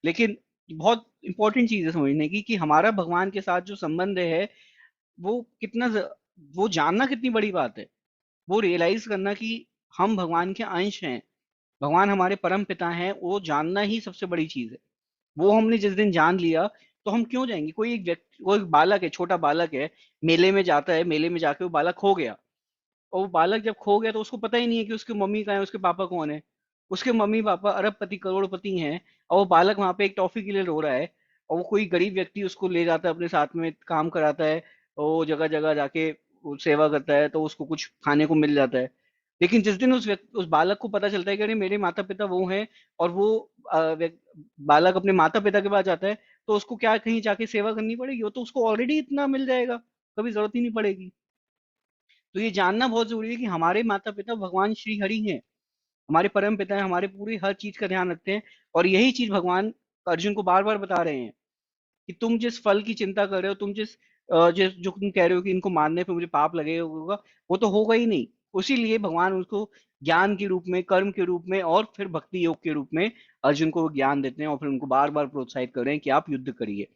लेकिन बहुत इंपॉर्टेंट चीज है समझने की कि हमारा भगवान के साथ जो संबंध है, वो वो जानना कितनी बड़ी बात है, वो रियलाइज करना कि हम भगवान के अंश हैं, भगवान हमारे परम पिता हैं, वो जानना ही सबसे बड़ी चीज है। वो हमने जिस दिन जान लिया, तो हम क्यों जाएंगे। कोई एक व्यक्ति, वो एक बालक है, छोटा बालक है, मेले में जाता है, मेले में जाके वो बालक खो गया। और वो बालक जब खो गया तो उसको पता ही नहीं है कि उसकी मम्मी कहाँ है, उसके पापा कौन है। उसके मम्मी पापा अरबपति करोड़पति हैं, और वो बालक वहां पे एक टॉफी के लिए रो रहा है। और वो कोई गरीब व्यक्ति उसको ले जाता है, अपने साथ में काम कराता है, और वो जगह जगह जाके वो सेवा करता है, तो उसको कुछ खाने को मिल जाता है। लेकिन जिस दिन उस बालक को पता चलता है कि अरे मेरे माता पिता वो हैं, और वो बालक अपने माता पिता के पास जाता है, तो उसको क्या कहीं जाके सेवा करनी पड़ेगी, वो तो उसको ऑलरेडी इतना मिल जाएगा, कभी जरूरत ही नहीं पड़ेगी। तो ये जानना बहुत जरूरी है कि हमारे माता पिता भगवान श्री हरि हैं, हमारे परम पिता हैं, हमारे पूरी हर चीज का ध्यान रखते हैं। और यही चीज भगवान अर्जुन को बार बार बता रहे हैं कि तुम जिस फल की चिंता कर रहे हो, जो तुम कह रहे हो कि इनको मानने पे मुझे पाप लगेगा होगा, वो तो होगा ही नहीं। उसीलिए भगवान उसको ज्ञान के रूप में, कर्म के रूप में, और फिर भक्ति योग के रूप में अर्जुन को ज्ञान देते हैं, और फिर उनको बार बार प्रोत्साहित कर रहे हैं कि आप युद्ध करिए।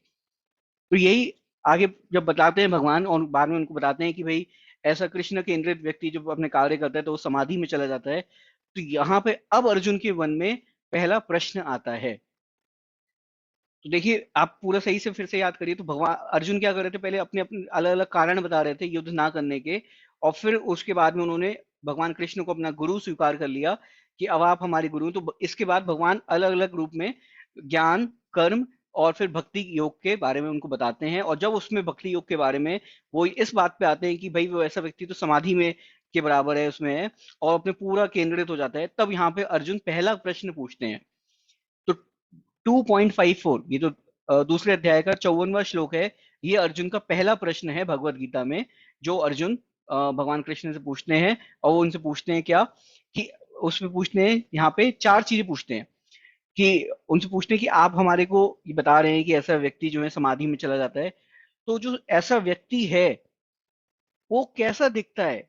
तो यही आगे जब बताते हैं भगवान, और बाद में उनको बताते हैं कि भाई ऐसा कृष्ण केंद्रित व्यक्ति जब अपने कार्य करता है तो वो समाधि में चला जाता है। तो यहाँ पे अब अर्जुन के मन में पहला प्रश्न आता है। तो देखिए, आप पूरा सही से फिर से याद करिए, तो भगवान अर्जुन क्या कर रहे थे, पहले अपने अपने अलग अलग कारण बता रहे थे युद्ध ना करने के। और फिर उसके बाद में उन्होंने भगवान कृष्ण को अपना गुरु स्वीकार कर लिया कि अब आप हमारे गुरु हैं। तो इसके बाद भगवान अलग अलग रूप में ज्ञान, कर्म और फिर भक्ति योग के बारे में उनको बताते हैं। और जब उसमें भक्ति योग के बारे में वो इस बात पे आते हैं कि भाई वो ऐसा व्यक्ति तो समाधि में के बराबर है, उसमें है, और अपने पूरा केंद्रित हो जाता है, तब यहाँ पे अर्जुन पहला प्रश्न पूछते हैं। तो 2.54, ये तो दूसरे अध्याय का 54वां श्लोक है। ये अर्जुन का पहला प्रश्न है भगवत गीता में, जो अर्जुन भगवान कृष्ण से पूछते हैं। और वो उनसे पूछते हैं क्या, कि उसमें पूछते हैं, यहाँ पे चार चीजें पूछते हैं। कि उनसे पूछते हैं कि आप हमारे को ये बता रहे हैं कि ऐसा व्यक्ति जो है समाधि में चला जाता है, तो जो ऐसा व्यक्ति है वो कैसा दिखता है,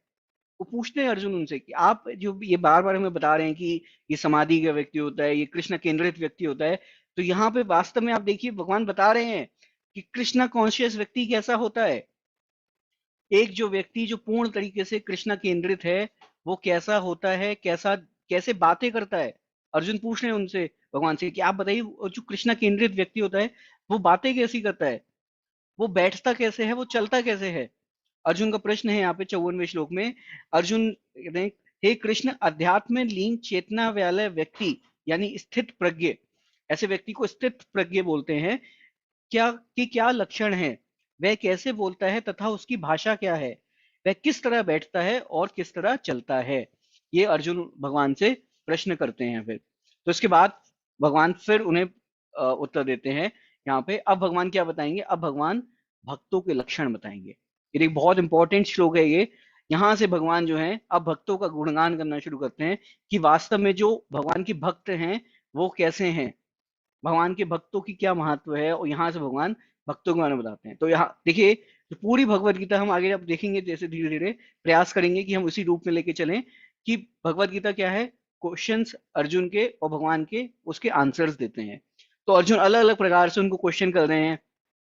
वो पूछते हैं अर्जुन उनसे कि आप जो ये बार बार हमें बता रहे हैं कि ये समाधि का व्यक्ति होता है, ये कृष्ण केंद्रित व्यक्ति होता है, तो यहाँ पे वास्तव में आप देखिए भगवान बता रहे हैं कि कृष्णा कॉन्शियस व्यक्ति कैसा होता है। एक जो व्यक्ति जो पूर्ण तरीके से कृष्णा केंद्रित है वो कैसा होता है, कैसा कैसे बातें करता है। अर्जुन पूछ रहे हैं उनसे भगवान से कि आप बताइए वो जो कृष्णा केंद्रित व्यक्ति होता है वो बातें कैसी करता है, वो बैठता कैसे है, वो चलता कैसे है। अर्जुन का प्रश्न है यहाँ पे 54वें श्लोक में। अर्जुन कहते हैं, हे कृष्ण, अध्यात्म में लीन चेतना वाले व्यक्ति यानी स्थित प्रज्ञ, ऐसे व्यक्ति को स्थित प्रज्ञ बोलते हैं, क्या लक्षण है, वह कैसे बोलता है तथा उसकी भाषा क्या है, वह किस तरह बैठता है और किस तरह चलता है। ये अर्जुन भगवान से प्रश्न करते हैं। फिर तो इसके बाद भगवान फिर उन्हें उत्तर देते हैं। यहाँ पे अब भगवान क्या बताएंगे, अब भगवान भक्तों के लक्षण बताएंगे। ये एक बहुत इंपॉर्टेंट श्लोक है ये। यहाँ से भगवान जो है अब भक्तों का गुणगान करना शुरू करते हैं कि वास्तव में जो भगवान के भक्त हैं वो कैसे हैं, भगवान के भक्तों की क्या महत्व है, और यहाँ से भगवान भक्तों के बारे में बताते हैं। तो यहाँ देखिए जो पूरी भगवत गीता हम आगे अब देखेंगे, जैसे धीरे धीरे प्रयास करेंगे कि हम उसी रूप में लेके चलें कि भगवत गीता क्या है, क्वेश्चंस अर्जुन के और भगवान के उसके आंसर्स देते हैं। तो अर्जुन अलग अलग प्रकार से उनको क्वेश्चन कर रहे हैं।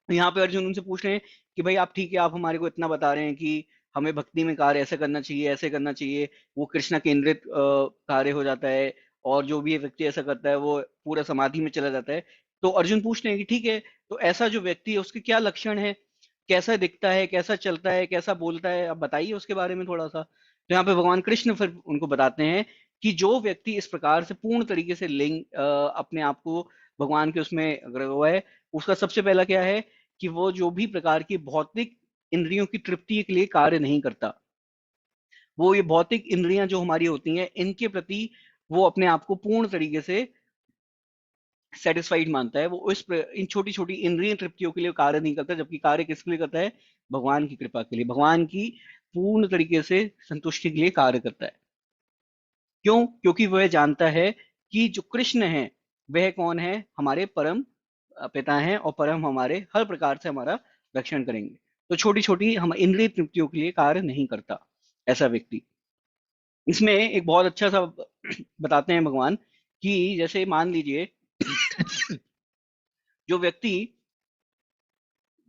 यहाँ पे अर्जुन उनसे पूछ रहे हैं कि भाई आप ठीक है, आप हमारे को इतना बता रहे हैं कि हमें भक्ति में कार्य ऐसे करना चाहिए, ऐसे करना चाहिए, वो कृष्णा केंद्रित कार्य हो जाता है, और जो भी ये व्यक्ति ऐसा करता है वो पूरा समाधि में चला जाता है। तो अर्जुन पूछते हैं कि ठीक है, तो ऐसा जो व्यक्ति है उसके क्या लक्षण है, कैसा दिखता है, कैसा चलता है, कैसा बोलता है, आप बताइए उसके बारे में थोड़ा सा। तो यहाँ पे भगवान कृष्ण फिर उनको बताते हैं कि जो व्यक्ति इस प्रकार से पूर्ण तरीके से अपने आप को भगवान के उसमें अगर हुआ है, उसका सबसे पहला क्या है कि वो जो भी प्रकार की भौतिक इंद्रियों की तृप्ति के लिए कार्य नहीं करता। वो ये भौतिक इंद्रियां जो हमारी होती हैं इनके प्रति वो अपने आप को पूर्ण तरीके से सेटिस्फाइड मानता है। वो इन छोटी छोटी इंद्रिय तृप्तियों के लिए कार्य नहीं करता, जबकि कार्य किसके लिए करता है, भगवान की कृपा के लिए, भगवान की पूर्ण तरीके से संतुष्टि के लिए कार्य करता है। क्यों? क्योंकि वह जानता है कि जो कृष्ण है वह कौन है, हमारे परम पिता हैं, और परम हमारे हर प्रकार से हमारा रक्षण करेंगे। तो छोटी छोटी हम इंद्रिय तृप्तियों के लिए कार्य नहीं करता ऐसा व्यक्ति। इसमें एक बहुत अच्छा सा बताते हैं भगवान कि जैसे मान लीजिए जो व्यक्ति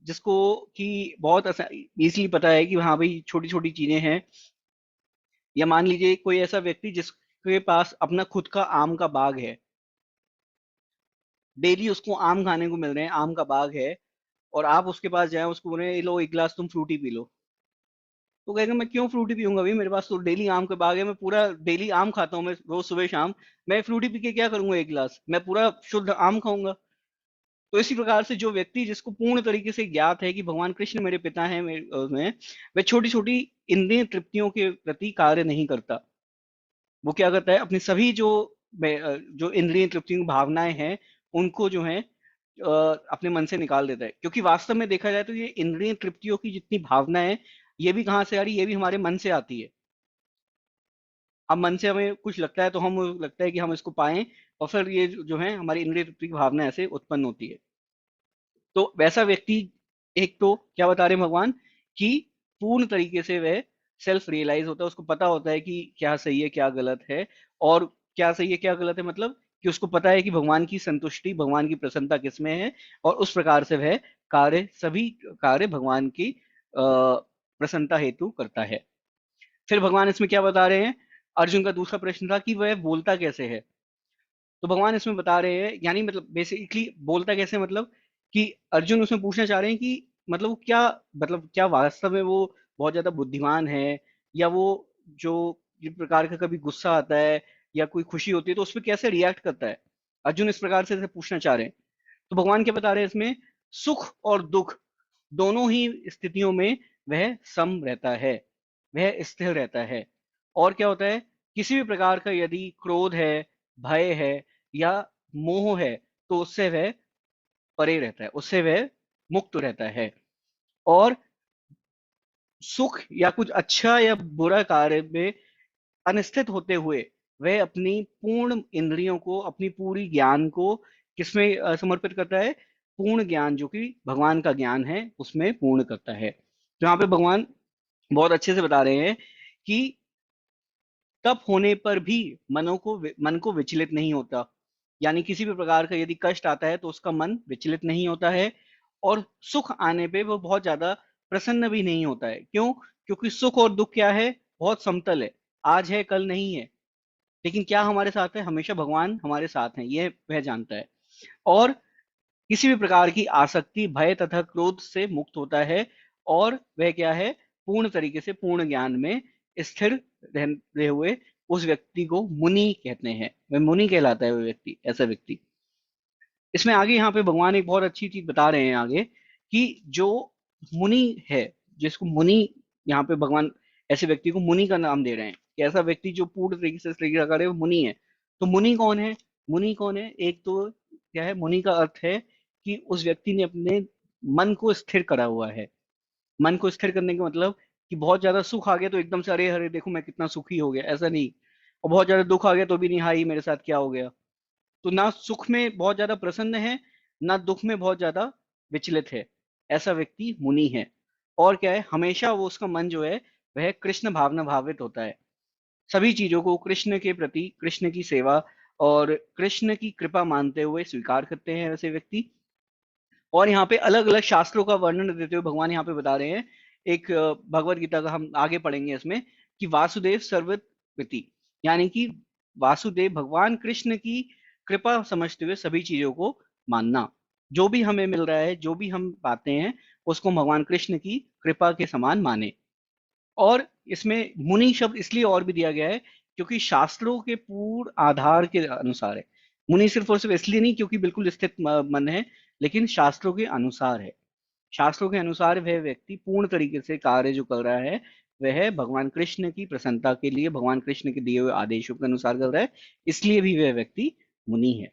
जिसको कि बहुत इजीली पता है कि हाँ भाई छोटी छोटी चीजें हैं, या मान लीजिए कोई ऐसा व्यक्ति जिसके पास अपना खुद का आम का बाग है, डेली उसको आम खाने को मिल रहे हैं, आम का बाग है, और आप उसके पास जाए उसको बोले "ये लो एक गिलास तुम फ्रूटी पी लो", तो कहेगा मैं क्यों फ्रूटी पीऊंगा भाई, मेरे पास तो डेली आम का बाग है, मैं पूरा डेली आम खाता हूँ, मैं रोज सुबह शाम, मैं फ्रूटी पी के क्या करूंगा एक गिलास, मैं पूरा शुद्ध आम खाऊंगा। तो इसी प्रकार से जो व्यक्ति जिसको पूर्ण तरीके से ज्ञात है कि भगवान कृष्ण मेरे पिता हैं, वह छोटी छोटी इंद्रिय तृप्तियों के प्रति कार्य नहीं करता। वो क्या करता है, अपनी सभी जो इंद्रिय तृप्तियों की भावनाएं हैं उनको जो है अपने मन से निकाल देता है। क्योंकि वास्तव में देखा जाए तो ये इंद्रिय तृप्तियों की जितनी भावना है ये भी कहाँ से आ रही है, ये भी हमारे मन से आती है। अब मन से हमें कुछ लगता है तो हम लगता है कि हम इसको पाएं, और फिर ये जो है हमारी इंद्रिय तृप्ति की भावना ऐसे उत्पन्न होती है। तो वैसा व्यक्ति, एक तो क्या बता रहे हैं भगवान कि पूर्ण तरीके से वह सेल्फ रियलाइज होता है, उसको पता होता है कि क्या सही है क्या गलत है, और क्या सही है क्या गलत है मतलब कि उसको पता है कि भगवान की संतुष्टि भगवान की प्रसन्नता किसमें है, और उस प्रकार से वह सभी कार्य भगवान की प्रसन्नता हेतु करता है। फिर भगवान इसमें क्या बता रहे हैं, अर्जुन का दूसरा प्रश्न था कि वह बोलता कैसे है। तो भगवान इसमें बता रहे हैं, यानी मतलब बेसिकली बोलता कैसे मतलब कि अर्जुन उसमें पूछना चाह रहे हैं कि मतलब वो क्या, मतलब क्या वास्तव में वो बहुत ज्यादा बुद्धिमान है, या वो जो जिस प्रकार का कभी गुस्सा आता है या कोई खुशी होती है तो उस पर कैसे रिएक्ट करता है। अर्जुन इस प्रकार से पूछना चाह रहे हैं। तो भगवान क्या बता रहे हैं इसमें, सुख और दुख दोनों ही स्थितियों में वह सम रहता है, वह स्थिर रहता है। और क्या होता है, किसी भी प्रकार का यदि क्रोध है, भय है, या मोह है, तो उससे वह परे रहता है, उससे वह मुक्त रहता है। और सुख या कुछ अच्छा या बुरा कार्य में अनिश्चित होते हुए वह अपनी पूर्ण इंद्रियों को, अपनी पूरी ज्ञान को किसमें समर्पित करता है, पूर्ण ज्ञान जो कि भगवान का ज्ञान है उसमें पूर्ण करता है। तो यहाँ पे भगवान बहुत अच्छे से बता रहे हैं कि तप होने पर भी मन को विचलित नहीं होता। यानी किसी भी प्रकार का यदि कष्ट आता है तो उसका मन विचलित नहीं होता है, और सुख आने पे वो बहुत ज्यादा प्रसन्न भी नहीं होता है। क्यों? क्योंकि सुख और दुख क्या है, बहुत समतल है, आज है कल नहीं है। लेकिन क्या हमारे साथ है? हमेशा भगवान हमारे साथ हैं, यह वह जानता है। और किसी भी प्रकार की आसक्ति, भय तथा क्रोध से मुक्त होता है, और वह क्या है, पूर्ण तरीके से पूर्ण ज्ञान में स्थिर रहते हुए उस व्यक्ति को मुनि कहते हैं। वह मुनि कहलाता है, वह व्यक्ति, ऐसा व्यक्ति। इसमें आगे यहाँ पे भगवान एक बहुत अच्छी चीज बता रहे हैं आगे, कि जो मुनि है, जिसको मुनि, यहाँ पे भगवान ऐसे व्यक्ति को मुनि का नाम दे रहे हैं, कि ऐसा व्यक्ति जो पूर्ण तरीके से श्री करे वो मुनि है। तो मुनि कौन है? मुनि कौन है? एक तो क्या है, मुनि का अर्थ है कि उस व्यक्ति ने अपने मन को स्थिर करा हुआ है। मन को स्थिर करने का मतलब कि बहुत ज्यादा सुख आ गया तो एकदम से अरे अरे देखो मैं कितना सुखी हो गया, ऐसा नहीं। और बहुत ज्यादा दुख आ गया तो भी नहीं, हाई मेरे साथ क्या हो गया। तो ना सुख में बहुत ज्यादा प्रसन्न है, ना दुख में बहुत ज्यादा विचलित है, ऐसा व्यक्ति मुनि है। और क्या है, हमेशा वो उसका मन जो है वह कृष्ण भावना भावित होता है। सभी चीजों को कृष्ण के प्रति, कृष्ण की सेवा और कृष्ण की कृपा मानते हुए स्वीकार करते हैं वैसे व्यक्ति। और यहाँ पे अलग अलग शास्त्रों का वर्णन देते हुए भगवान यहाँ पे बता रहे हैं, एक भगवत गीता का हम आगे पढ़ेंगे इसमें, कि वासुदेव सर्वमिति, यानी कि वासुदेव भगवान कृष्ण की कृपा समझते हुए सभी चीजों को मानना। जो भी हमें मिल रहा है, जो भी हम पाते हैं, उसको भगवान कृष्ण की कृपा के समान माने। और इसमें मुनि शब्द इसलिए और भी दिया गया है क्योंकि शास्त्रों के पूर्ण आधार के अनुसार है। मुनि सिर्फ और सिर्फ इसलिए नहीं क्योंकि बिल्कुल स्थित मन है, लेकिन शास्त्रों के अनुसार है। शास्त्रों के अनुसार वह व्यक्ति पूर्ण तरीके से कार्य जो कर रहा है, वह भगवान कृष्ण की प्रसन्नता के लिए, भगवान कृष्ण के दिए हुए आदेशों के अनुसार कर रहा है, इसलिए भी वह व्यक्ति मुनि है।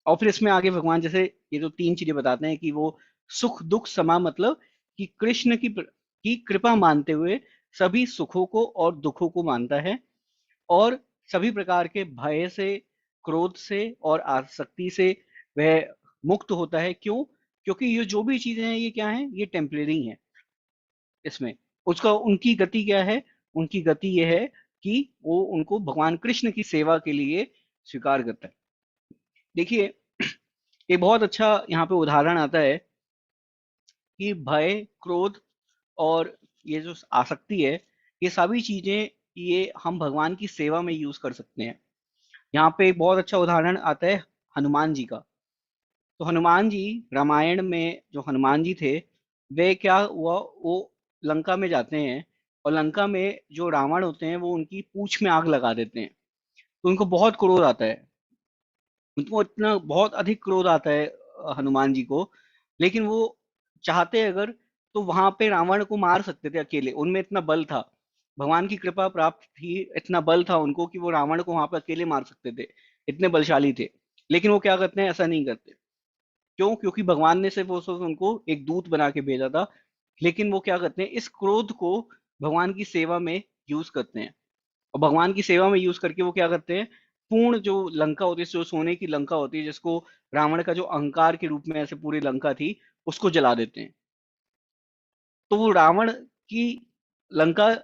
और फिर इसमें आगे भगवान जैसे ये जो तीन चीजें बताते हैं कि वो सुख दुख समा, मतलब कि कृष्ण की कृपा मानते हुए सभी सुखों को और दुखों को मानता है, और सभी प्रकार के भय से, क्रोध से और आसक्ति से वह मुक्त होता है। क्यों? क्योंकि ये जो भी चीजें हैं ये क्या है, ये टेम्परेरी हैं। इसमें उसका, उनकी गति क्या है? उनकी गति ये है कि वो उनको भगवान कृष्ण की सेवा के लिए स्वीकार करता है। देखिए, एक बहुत अच्छा यहाँ पे उदाहरण आता है कि भय, क्रोध और ये जो आसक्ति है, ये सभी चीजें, ये हम भगवान की सेवा में यूज कर सकते हैं। यहाँ पे एक बहुत अच्छा उदाहरण आता है हनुमान जी का। तो हनुमान जी, रामायण में जो हनुमान जी थे, वे क्या हुआ, वो लंका में जाते हैं, और लंका में जो रावण होते हैं वो उनकी पूंछ में आग लगा देते हैं। तो उनको बहुत क्रोध आता है, उनको इतना बहुत अधिक क्रोध आता है हनुमान जी को। लेकिन वो चाहते अगर, तो वहां पे रावण को मार सकते थे अकेले, उनमें इतना बल था, भगवान की कृपा प्राप्त थी, इतना बल था उनको कि वो रावण को वहां पे अकेले मार सकते थे, इतने बलशाली थे। लेकिन वो क्या करते हैं, ऐसा नहीं करते। क्यों? क्योंकि भगवान ने सिर्फ उनको एक दूत बना के भेजा था। लेकिन वो क्या करते हैं, इस क्रोध को भगवान की सेवा में यूज करते हैं। और भगवान की सेवा में यूज करके वो क्या करते हैं, पूर्ण जो लंका होती है, जो सोने की लंका होती है, जिसको रावण का जो अहंकार के रूप में ऐसे पूरी लंका थी, उसको जला देते हैं। तो वो रावण की लंका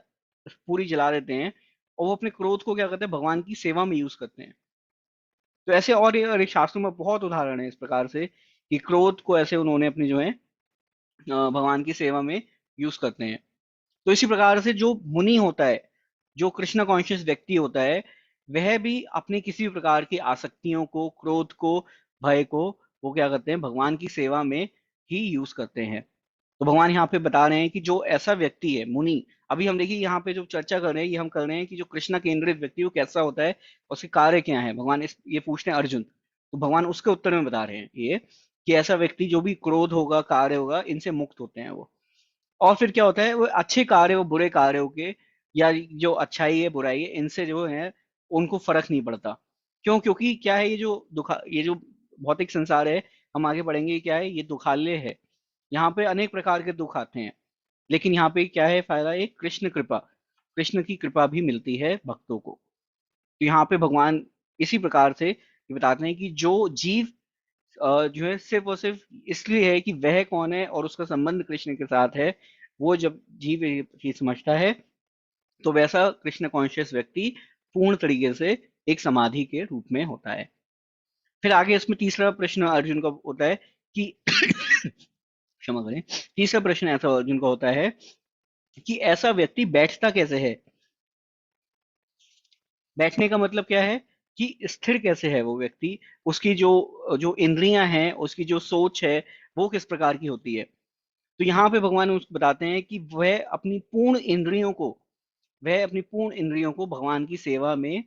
पूरी जला देते हैं, और वो अपने क्रोध को क्या करते हैं, भगवान की सेवा में यूज करते हैं। तो ऐसे और एक शास्त्रों में बहुत उदाहरण है इस प्रकार से, कि क्रोध को ऐसे उन्होंने अपनी जो है भगवान की सेवा में यूज करते हैं। तो इसी प्रकार से जो मुनि होता है, जो कृष्ण कॉन्शियस व्यक्ति होता है, वह भी अपने किसी भी प्रकार की आसक्तियों को, क्रोध को, भय को, वो क्या करते हैं, भगवान की सेवा में ही यूज करते हैं। तो भगवान यहाँ पे बता रहे हैं कि जो ऐसा व्यक्ति है मुनि, अभी हम देखिए यहाँ पे जो चर्चा कर रहे हैं, ये हम कर रहे हैं कि जो कृष्ण केंद्रित व्यक्ति वो कैसा होता है, उसके कार्य क्या है, भगवान ये पूछते हैं अर्जुन। तो भगवान उसके उत्तर में बता रहे हैं ये, कि ऐसा व्यक्ति जो भी क्रोध होगा, कार्य होगा, इनसे मुक्त होते हैं वो। और फिर क्या होता है, वो अच्छे कार्य हो, बुरे कार्यों के, या जो अच्छाई है, बुराई है, इनसे जो है उनको फर्क नहीं पड़ता। क्यों? क्योंकि क्या है, ये जो भौतिक संसार है, हम आगे बढ़ेंगे, क्या है, ये दुखालय है। यहाँ पे अनेक प्रकार के दुख आते हैं, लेकिन यहाँ पे क्या है फायदा, एक कृष्ण कृपा, कृष्ण की कृपा भी मिलती है भक्तों को। तो यहाँ पे भगवान इसी प्रकार से ये बताते हैं कि जो जीव जो है सिर्फ और सिर्फ इसलिए है कि वह कौन है और उसका संबंध कृष्ण के साथ है। वो जब जीव ये चीज समझता है तो वैसा कृष्ण कॉन्शियस व्यक्ति पूर्ण तरीके से एक समाधि के रूप में होता है। फिर आगे इसमें तीसरा प्रश्न अर्जुन का होता है कि क्षमा करें, तीसरा प्रश्न ऐसा अर्जुन का होता है कि ऐसा व्यक्ति बैठता कैसे है। बैठने का मतलब क्या है कि स्थिर कैसे है वो व्यक्ति, उसकी जो जो इंद्रियां हैं, उसकी जो सोच है, वो किस प्रकार की होती है। तो यहाँ पे भगवान उसको बताते हैं कि वह अपनी पूर्ण इंद्रियों को भगवान की सेवा में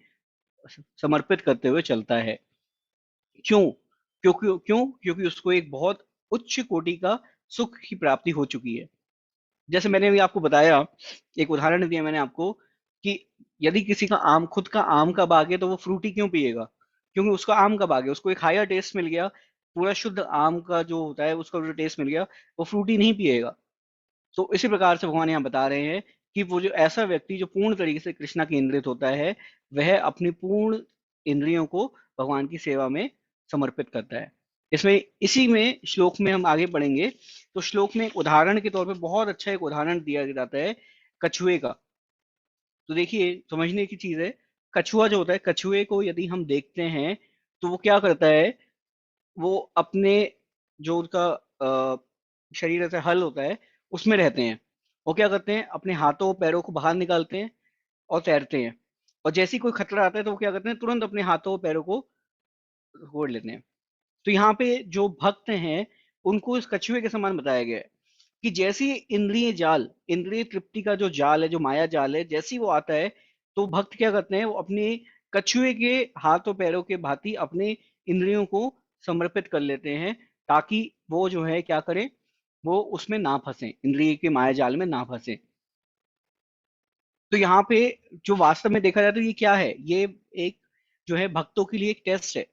समर्पित करते हुए चलता है। क्यों? क्योंकि उसको एक बहुत उच्च कोटि का सुख की प्राप्ति हो चुकी है। जैसे मैंने अभी आपको बताया, एक उदाहरण दिया मैंने आपको कि यदि किसी का आम, खुद का आम का बाग है, तो वो फ्रूटी क्यों पिएगा? क्योंकि उसका आम का बाग है, उसको एक हायर टेस्ट मिल गया, पूरा शुद्ध आम का जो होता है उसका जो टेस्ट मिल गया, वो फ्रूटी नहीं पिएगा। तो इसी प्रकार से भगवान यहाँ बता रहे हैं कि वो जो ऐसा व्यक्ति जो पूर्ण तरीके से कृष्णा केंद्रित होता है, वह अपनी पूर्ण इंद्रियों को भगवान की सेवा में समर्पित करता है। इसमें इसी में श्लोक में हम आगे पढ़ेंगे, तो श्लोक में एक उदाहरण के तौर पे बहुत अच्छा एक उदाहरण दिया जाता है कछुए का। तो देखिए, समझने की चीज है। कछुआ जो होता है, कछुए को यदि हम देखते हैं तो वो क्या करता है, वो अपने जो उसका शरीर ऐसे हल होता है उसमें रहते हैं। वो क्या करते हैं, अपने हाथों पैरों को बाहर निकालते हैं और तैरते हैं। और जैसे ही कोई खतरा आता है तो वो क्या करते हैं, तुरंत अपने हाथों पैरों को छोड़ लेते हैं। तो यहाँ पे जो भक्त हैं, उनको इस कछुए के समान बताया गया है कि जैसी इंद्रिय जाल, इंद्रिय तृप्ति का जो जाल है, जो माया जाल है, जैसी वो आता है, तो भक्त क्या करते हैं, वो अपने कछुए के हाथों पैरों के भांति अपने इंद्रियों को समर्पित कर लेते हैं, ताकि वो जो है क्या करें, वो उसमें ना फंसे, इंद्रिय के माया जाल में ना फंसे। तो यहाँ पे जो वास्तव में देखा जाए तो ये क्या है, ये एक जो है भक्तों के लिए एक टेस्ट है।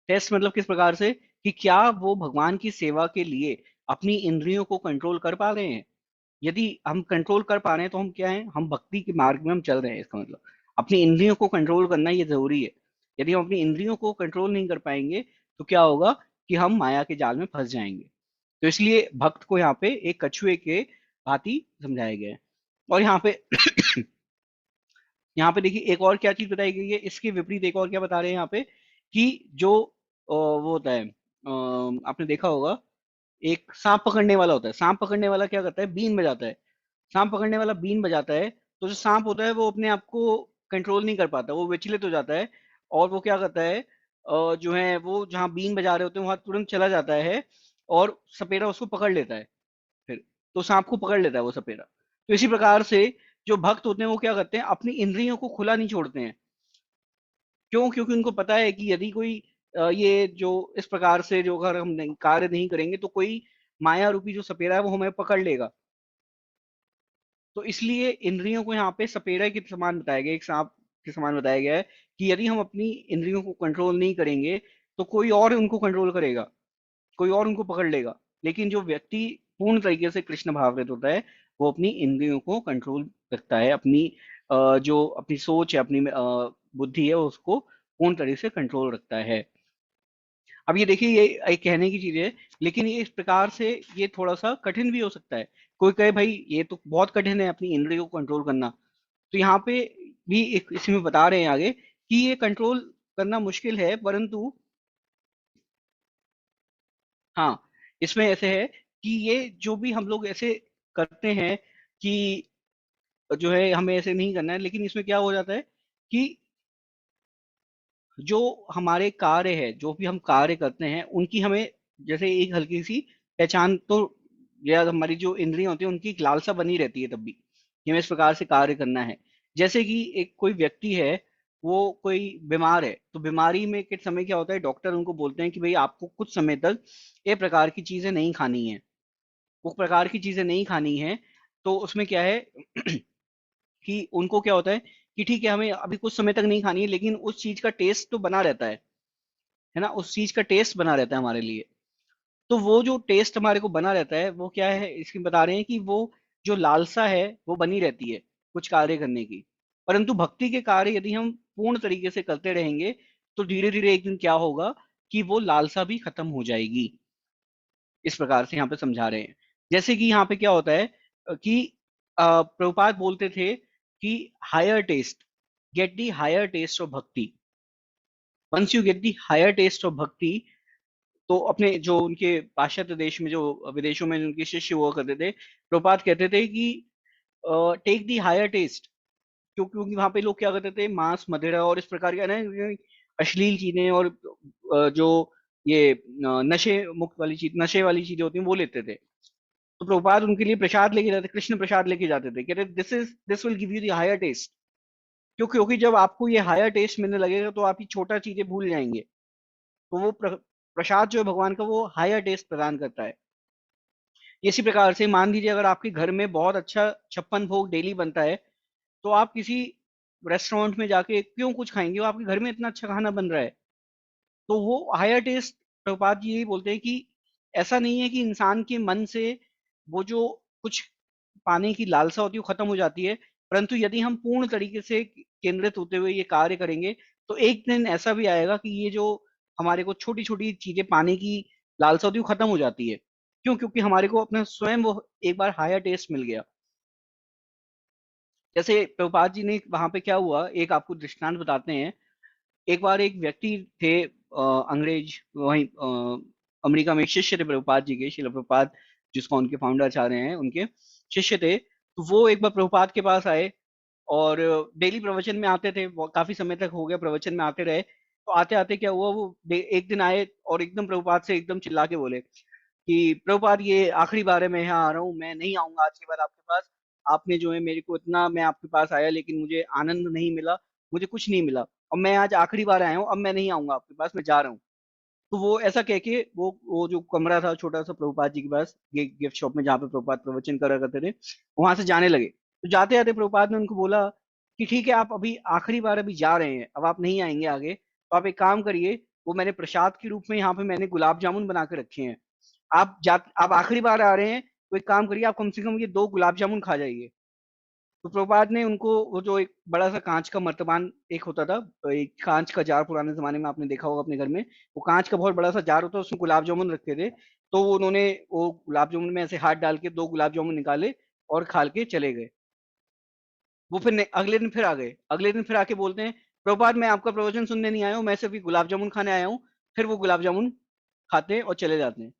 टेस्ट मतलब किस प्रकार से, कि क्या वो भगवान की सेवा के लिए अपनी इंद्रियों को कंट्रोल कर पा रहे हैं। यदि हम कंट्रोल कर पा रहे हैं तो हम क्या हैं, हम भक्ति के मार्ग में हम चल रहे हैं, इसका मतलब अपनी इंद्रियों को कंट्रोल करना ये जरूरी है। यदि हम अपनी इंद्रियों को कंट्रोल नहीं कर पाएंगे तो क्या होगा कि हम माया के जाल में फंस जाएंगे। तो इसलिए भक्त को यहाँ पे एक कछुए के भांति समझाया गया है। और यहाँ पे देखिए एक और क्या चीज बताई गई है, इसके विपरीत एक और क्या बता रहे हैं यहाँ पे, कि जो वो होता है, आपने देखा होगा, एक सांप पकड़ने वाला होता है। सांप पकड़ने वाला क्या करता है, बीन बजाता है। सांप पकड़ने वाला बीन बजाता है, तो जो सांप होता है वो अपने आप को कंट्रोल नहीं कर पाता, वो विचलित हो जाता है। और वो क्या करता है, जो है वो जहाँ बीन बजा रहे होते हैं वहां तुरंत चला जाता है, और सपेरा उसको पकड़ लेता है। फिर तो सांप को पकड़ लेता है वो सपेरा। तो इसी प्रकार से जो भक्त होते हैं वो क्या करते हैं, अपनी इंद्रियों को खुला नहीं छोड़ते हैं। क्यों? क्योंकि उनको पता है कि यदि कोई ये जो इस प्रकार से जो अगर हम कार्य नहीं करेंगे तो कोई माया रूपी जो सपेरा है वो हमें पकड़ लेगा। तो इसलिए इंद्रियों को यहाँ पे सपेरा के समान बताया गया, एक सांप के समान बताया गया है कि यदि हम अपनी इंद्रियों को कंट्रोल नहीं करेंगे तो कोई और उनको कंट्रोल करेगा, कोई और उनको पकड़ लेगा। लेकिन जो व्यक्ति पूर्ण तरीके से कृष्ण भावृत होता है, वो अपनी इंद्रियों को कंट्रोल रखता है, अपनी जो अपनी सोच है, अपनी बुद्धि है, उसको पूर्ण तरीके से कंट्रोल रखता है। अब ये देखिए, ये एक कहने की चीज है, लेकिन ये इस प्रकार से ये थोड़ा सा कठिन भी हो सकता है। कोई कहे भाई ये तो बहुत कठिन है अपनी इंद्रियों को कंट्रोल करना। तो यहाँ पे भी एक इसमें बता रहे हैं आगे कि ये कंट्रोल करना मुश्किल है, परंतु हाँ, इसमें ऐसे है कि ये जो भी हम लोग ऐसे करते हैं कि जो है हमें ऐसे नहीं करना है, लेकिन इसमें क्या हो जाता है कि जो हमारे कार्य है, जो भी हम कार्य करते हैं, उनकी हमें जैसे एक हल्की सी पहचान तो, या हमारी जो इंद्रियां होती है उनकी एक लालसा बनी रहती है तब भी कि हमें इस प्रकार से कार्य करना है। जैसे कि एक कोई व्यक्ति है, वो कोई बीमार है, तो बीमारी में के समय क्या होता है, डॉक्टर उनको बोलते हैं कि भाई आपको कुछ समय तक ये प्रकार की चीजें नहीं खानी है, वो प्रकार की चीजें नहीं खानी है। तो उसमें क्या है कि उनको क्या होता है कि ठीक है, हमें अभी कुछ समय तक नहीं खानी है, लेकिन उस चीज का टेस्ट तो बना रहता है ना, उस चीज का टेस्ट बना रहता है हमारे लिए। तो वो जो टेस्ट हमारे को बना रहता है वो क्या है, इसकी बता रहे हैं कि वो जो लालसा है वो बनी रहती है कुछ कार्य करने की। परंतु भक्ति के कार्य यदि हम पूर्ण तरीके से करते रहेंगे तो धीरे धीरे एक दिन क्या होगा कि वो लालसा भी खत्म हो जाएगी। इस प्रकार से यहाँ पे समझा रहे हैं। जैसे कि यहाँ पे क्या होता है कि प्रभुपाद बोलते थे कि higher taste, get the higher taste of bhakti. Once you get the higher taste of bhakti, तो अपने जो उनके पाश्चात्य देश में, जो विदेशों में उनके शिष्य हुआ करते थे, प्रभुपाद कहते थे कि टेक दी हायर टेस्ट। क्योंकि वहां पे लोग क्या करते थे, मांस मदिरा और इस प्रकार के ना अश्लील चीजें और जो ये नशे मुक्त वाली चीज, नशे वाली चीजें होती हैं, वो लेते थे। तो प्रभुपाद उनके लिए प्रसाद लेके जाते, कृष्ण प्रसाद लेके जाते थे, कहते this will give you the higher test. क्योंकि जब आपको ये हायर टेस्ट मिलने लगेगा तो आप ये छोटा चीजें भूल जाएंगे। तो वो प्रसाद जो है भगवान का, वो हायर टेस्ट प्रदान करता है। इसी प्रकार से मान लीजिए अगर आपके घर में बहुत अच्छा 56 भोग डेली बनता है, तो आप किसी रेस्टोरेंट में जाके क्यों कुछ खाएंगे, वो आपके घर में इतना अच्छा खाना बन रहा है। तो वो हायर टेस्ट, प्रभुपाद जी यही बोलते हैं कि ऐसा नहीं है कि इंसान के मन से वो जो कुछ पाने की लालसा होती है वो खत्म हो जाती है, परंतु यदि हम पूर्ण तरीके से केंद्रित होते हुए ये कार्य करेंगे, तो एक दिन ऐसा भी आएगा कि ये जो हमारे को छोटी छोटी चीजें पाने की लालसा होती है वो खत्म हो जाती है। क्यों? क्योंकि हमारे को अपना स्वयं वो एक बार हायर टेस्ट मिल गया। जैसे प्रभुपाद जी ने वहां पे क्या हुआ, एक आपको दृष्टांत बताते हैं। एक बार एक व्यक्ति थे, अंग्रेज, वहीं अमेरिका में एक शिष्य थे प्रभुपाद जी के, शिला प्रभुपाद जिसको उनके फाउंडर चाह रहे हैं, उनके शिष्य थे। तो वो एक बार प्रभुपाद के पास आए और डेली प्रवचन में आते थे, वो काफी समय तक हो गया प्रवचन में आते रहे। तो आते आते क्या हुआ, वो एक दिन आए और एकदम प्रभुपाद से एकदम चिल्ला के बोले कि प्रभुपाद ये आखिरी बार है, मैं यहाँ आ रहा हूँ, मैं नहीं आऊंगा आज के बाद आपके पास। आपने जो है मेरे को इतना, मैं आपके पास आया लेकिन मुझे आनंद नहीं मिला, मुझे कुछ नहीं मिला, और मैं आज आखिरी बार आया हूँ, अब मैं नहीं आऊंगा आपके पास, मैं जा रहा हूँ। तो वो ऐसा कह के वो जो कमरा था छोटा सा प्रभुपाद जी के पास, ये गिफ्ट शॉप में जहाँ पे प्रभुपाद प्रवचन करा करते थे, वहां से जाने लगे। तो जाते जाते प्रभुपाद ने उनको बोला कि ठीक है, आप अभी आखिरी बार अभी जा रहे हैं, अब आप नहीं आएंगे आगे, तो आप एक काम करिए, वो मैंने प्रसाद के रूप में यहाँ पे मैंने गुलाब जामुन बना के रखे हैं, आप आखिरी बार आ रहे हैं, तो एक काम करिए, आप कम से कम ये 2 गुलाब जामुन खा जाइए। तो प्रभुपाद ने उनको वो जो एक बड़ा सा कांच का मर्तबान एक होता था, तो एक कांच का जार, पुराने जमाने में आपने देखा होगा अपने घर में, वो कांच का बहुत बड़ा सा जार होता है, उसमें गुलाब जामुन रखते थे। तो उन्होंने वो गुलाब जामुन में ऐसे हाथ डाल के 2 गुलाब जामुन निकाले और खा के चले गए। वो फिर अगले दिन फिर आ गए, अगले दिन फिर आके बोलते हैं, प्रभुपाद मैं आपका प्रवचन सुनने नहीं आया हूँ, मैं सिर्फ ये गुलाब जामुन खाने आया हूँ। फिर वो गुलाब जामुन खाते हैं और चले जाते हैं।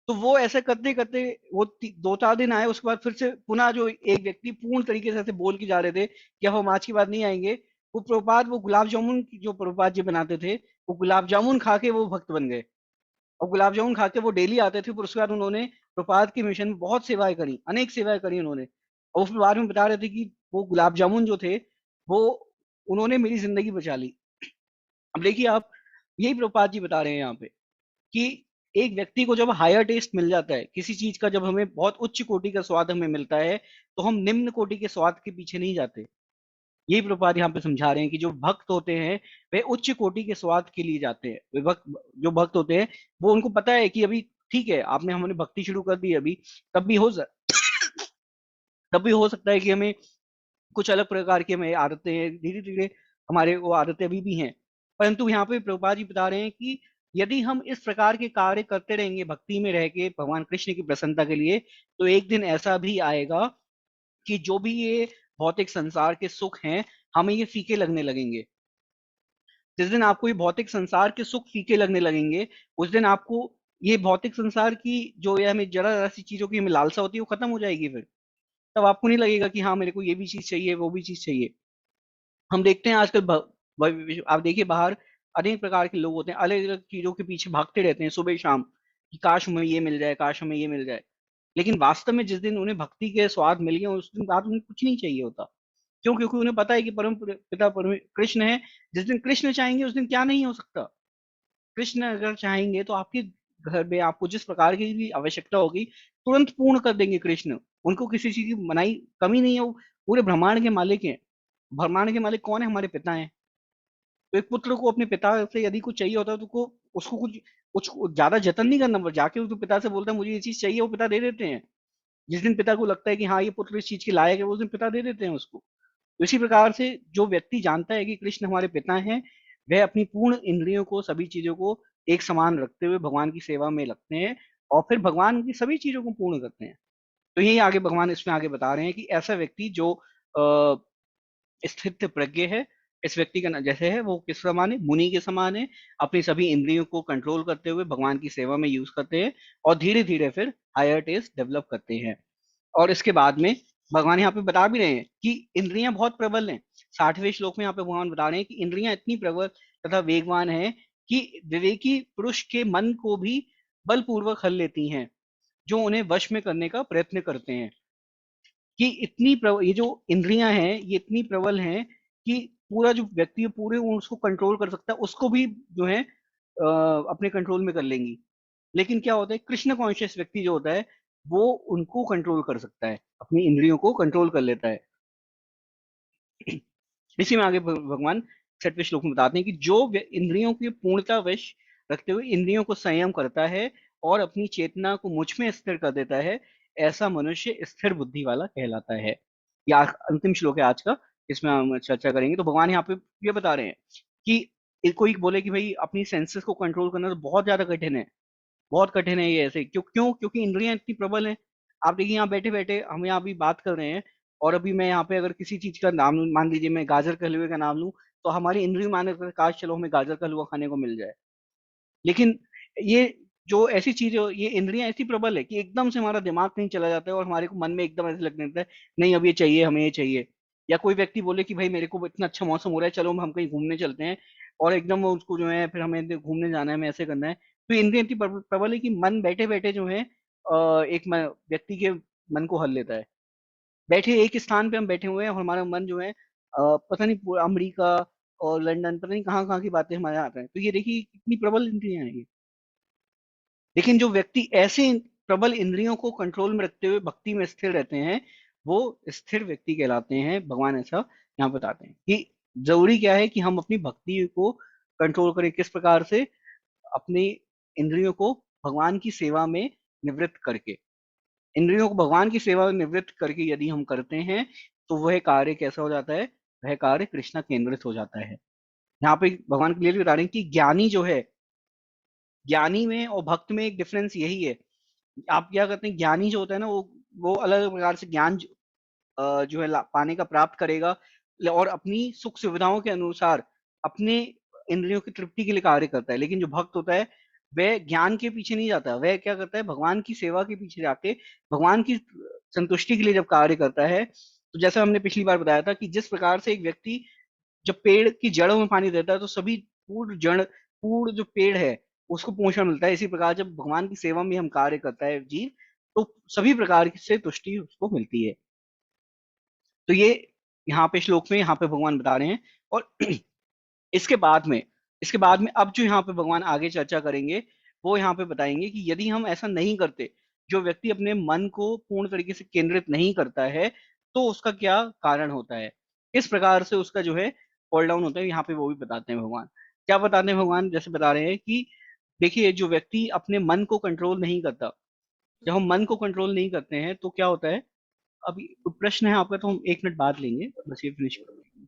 तो वो ऐसे करते करते वो 2-4 दिन आए, उसके बाद फिर से पुनः जो एक व्यक्ति पूर्ण तरीके से ऐसे बोल के जा रहे थे कि अब हम आज की बात नहीं आएंगे, वो प्रभुपाद वो गुलाब जामुन जो प्रभुपाद जी बनाते थे, वो गुलाब जामुन खा के वो भक्त बन गए। और गुलाब जामुन खा के वो डेली आते थे, फिर उसके बाद उन्होंने प्रभुपाद के मिशन में बहुत सेवाएं करी, अनेक सेवाएं करी उन्होंने। और उसके बारे में बता रहे थे कि वो गुलाब जामुन जो थे, वो उन्होंने मेरी जिंदगी बचा ली। अब देखिए आप, यही प्रभुपाद जी बता रहे हैं यहाँ पे कि एक व्यक्ति को जब हायर टेस्ट मिल जाता है किसी चीज का, जब हमें बहुत उच्च कोटि का स्वाद हमें मिलता है, तो हम निम्न कोटि के स्वाद के पीछे नहीं जाते। यही प्रभुपाद यहाँ पे समझा रहे हैं कि जो भक्त होते हैं वे उच्च कोटि के स्वाद के लिए जाते हैं। वे भक्त, जो भक्त होते हैं, वो उनको पता है कि अभी ठीक है, आपने हमने भक्ति शुरू कर दी है अभी, तब भी हो तब भी हो सकता है कि हमें कुछ अलग प्रकार की हमें आदतें हैं, धीरे धीरे हमारे वो आदतें अभी भी हैं। परंतु यहाँ पे प्रभुपाद जी बता रहे हैं कि यदि हम इस प्रकार के कार्य करते रहेंगे भक्ति में रह के भगवान कृष्ण की प्रसन्नता के लिए, तो एक दिन ऐसा भी आएगा कि जो भी ये भौतिक संसार के सुख हैं, हमें ये फीके लगने लगेंगे। जिस दिन आपको ये भौतिक संसार के सुख फीके लगने लगेंगे, उस दिन आपको ये भौतिक संसार की जो ये हमें जरा जरा सी चीजों की हमें लालसा होती है, वो खत्म हो जाएगी। फिर तब आपको नहीं लगेगा कि हाँ मेरे को ये भी चीज चाहिए, वो भी चीज चाहिए। हम देखते हैं आजकल आप देखिए बाहर अनेक प्रकार के लोग होते हैं, अलग अलग चीजों के पीछे भागते रहते हैं सुबह शाम, कि काश हमें ये मिल जाए, काश हमें ये मिल जाए। लेकिन वास्तव में जिस दिन उन्हें भक्ति के स्वाद मिल गए, उस दिन बाद उन्हें कुछ नहीं चाहिए होता। क्यों? क्योंकि उन्हें पता है कि परम पिता परम कृष्ण है। जिस दिन कृष्ण चाहेंगे उस दिन क्या नहीं हो सकता। कृष्ण अगर चाहेंगे तो आपके घर में आपको जिस प्रकार की भी आवश्यकता होगी, तुरंत पूर्ण कर देंगे कृष्ण। उनको किसी चीज की मनाई कमी नहीं है, वो पूरे ब्रह्मांड के मालिक हैं। ब्रह्मांड के मालिक कौन है? हमारे पिता हैं। तो एक पुत्र को अपने पिता से यदि कुछ चाहिए होता है, तो उसको कुछ कुछ ज्यादा जतन नहीं करना पड़ता, जाके उसके पिता से बोलता है मुझे ये चीज चाहिए, वो पिता दे देते हैं। जिस दिन पिता को लगता है कि हाँ ये पुत्र इस चीज के लायक है, उस दिन पिता दे देते हैं उसको। तो इसी प्रकार से जो व्यक्ति जानता है कि कृष्ण हमारे पिता हैं, वह अपनी पूर्ण इंद्रियों को, सभी चीजों को एक समान रखते हुए भगवान की सेवा में लगते हैं और फिर भगवान की सभी चीजों को पूर्ण करते हैं। तो यही आगे भगवान इसमें आगे बता रहे हैं कि ऐसा व्यक्ति जो स्थित प्रज्ञ है, इस व्यक्ति का जैसे है वो किस समान है, मुनि के समान है। अपनी सभी इंद्रियों को कंट्रोल करते हुए भगवान की सेवा में यूज करते हैं और धीरे धीरे फिर हायर टेस्ट डेवलप करते हैं। और इसके बाद में भगवान यहाँ पे बता भी रहे हैं कि इंद्रियां बहुत प्रबल हैं। 60वें श्लोक में यहाँ पे भगवान बता रहे हैं कि इंद्रियां इतनी प्रबल तथा वेगवान हैं कि विवेकी पुरुष के मन को भी बलपूर्वक हल लेती हैं, जो उन्हें वश में करने का प्रयत्न करते हैं। कि ये जो इंद्रियां हैं ये इतनी प्रबल हैं कि पूरा जो व्यक्ति है पूरे उसको कंट्रोल कर सकता है, उसको भी जो है अपने कंट्रोल में कर लेंगी। लेकिन क्या होता है, कृष्ण कॉन्शियस व्यक्ति जो होता है वो उनको कंट्रोल कर सकता है, अपनी इंद्रियों को कंट्रोल कर लेता है। इसी में आगे भगवान 6वें श्लोक में बताते हैं कि जो इंद्रियों की पूर्णता वश रखते हुए इंद्रियों को संयम करता है और अपनी चेतना को मुझ में स्थिर कर देता है, ऐसा मनुष्य स्थिर बुद्धि वाला कहलाता है। या अंतिम श्लोक है आज का, इसमें हम चर्चा करेंगे। तो भगवान यहाँ पे ये बता रहे हैं कि कोई बोले कि भाई अपनी सेंसेस को कंट्रोल करना तो बहुत ज्यादा कठिन है, बहुत कठिन है ये ऐसे। क्यों क्यों क्योंकि इंद्रियां इतनी प्रबल हैं। आप देखिए यहाँ बैठे बैठे हम यहाँ अभी बात कर रहे हैं, और अभी मैं यहाँ पे अगर किसी चीज का नाम लूं, मान लीजिए मैं गाजर के हलवे का नाम लूं, तो हमारी इंद्रिय माने तो काश चलो हमें गाजर का हलवा खाने को मिल जाए। लेकिन ये जो ऐसी चीज है, ये इंद्रियां ऐसी प्रबल है कि एकदम से हमारा दिमाग कहीं चला जाता है और हमारे को मन में एकदम ऐसे लगने लगता है नहीं अब ये चाहिए, हमें ये चाहिए। या कोई व्यक्ति बोले कि भाई मेरे को इतना अच्छा मौसम हो रहा है, चलो हम कहीं घूमने चलते हैं, और एकदम वो उसको जो है फिर हमें घूमने जाना है, हमें ऐसे करना है। तो इंद्रियां इतनी प्रबल है कि मन बैठे बैठे जो है एक व्यक्ति के मन को हल लेता है। बैठे एक स्थान पे हम बैठे हुए हैं और हमारा मन जो है पता नहीं पूरा अमेरिका और लंदन, पता नहीं कहाँ कहाँ की बातें हमारे आते हैं। तो ये देखिए कितनी प्रबल इंद्रियां हैं ये। लेकिन जो व्यक्ति ऐसे प्रबल इंद्रियों को कंट्रोल में रखते हुए भक्ति में स्थिर रहते हैं, वो स्थिर व्यक्ति कहलाते हैं। भगवान ऐसा यहाँ बताते हैं कि जरूरी क्या है कि हम अपनी भक्ति को कंट्रोल करें, किस प्रकार से, अपनी इंद्रियों को भगवान की सेवा में निवृत्त करके। इंद्रियों को भगवान की सेवा में निवृत्त करके यदि हम करते हैं तो वह कार्य कैसा हो जाता है, वह कार्य कृष्णा केंद्रित हो जाता है। यहाँ पे भगवान क्लियरली बता रहे हैं कि ज्ञानी जो है, ज्ञानी में और भक्त में एक डिफरेंस यही है। आप क्या करते हैं, ज्ञानी जो होता है ना वो अलग अलग प्रकार से ज्ञान जो है पाने का प्रयाप्त करेगा, और अपनी सुख सुविधाओं के अनुसार अपने इंद्रियों की तृप्ति के लिए कार्य करता है। लेकिन जो भक्त होता है वह ज्ञान के पीछे नहीं जाता, वह क्या करता है, भगवान की सेवा के पीछे जाके भगवान की संतुष्टि के लिए जब कार्य करता है। तो जैसा हमने पिछली बार बताया था कि जिस प्रकार से एक व्यक्ति जब पेड़ की जड़ों में पानी देता है तो सभी पूर्ण जड़, पूर्ण जो पेड़ है उसको पोषण मिलता है। इसी प्रकार जब भगवान की सेवा में हम कार्य करता है जीव, तो सभी प्रकार से तुष्टि उसको मिलती है। तो ये यहाँ पे श्लोक में यहाँ पे भगवान बता रहे हैं। और इसके बाद में इसके बाद में अब जो यहाँ पे भगवान आगे चर्चा करेंगे, वो यहाँ पे बताएंगे कि यदि हम ऐसा नहीं करते, जो व्यक्ति अपने मन को पूर्ण तरीके से केंद्रित नहीं करता है, तो उसका क्या कारण होता है, किस प्रकार से उसका जो है फॉल डाउन होता है, यहाँ पे वो भी बताते हैं भगवान। क्या बताते हैं भगवान, जैसे बता रहे हैं कि देखिए जो व्यक्ति अपने मन को कंट्रोल नहीं करता, जब हम मन को कंट्रोल नहीं करते हैं तो क्या होता है। अभी कोई प्रश्न है आपका तो हम 1 मिनट बाद लेंगे, बस ये फिनिश कर लेंगे।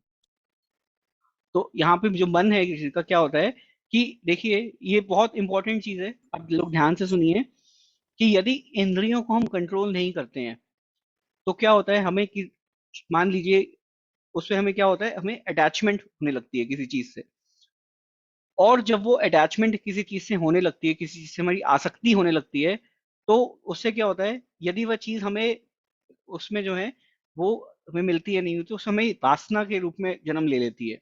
तो यहाँ पे जो मन है किसी का, क्या होता है कि देखिए ये बहुत इंपॉर्टेंट चीज है, आप लोग ध्यान से सुनिए। कि यदि इंद्रियों को हम कंट्रोल नहीं करते हैं तो क्या होता है, हमें मान लीजिए उससे हमें क्या होता है, हमें अटैचमेंट होने लगती है किसी चीज से। और जब वो अटैचमेंट किसी चीज से होने लगती है, किसी चीज से हमारी आसक्ति होने लगती है, तो उससे क्या होता है, यदि वह चीज हमें उसमें जो है वो हमें मिलती है नहीं होती, उस समय वासना के रूप में जन्म ले लेती है।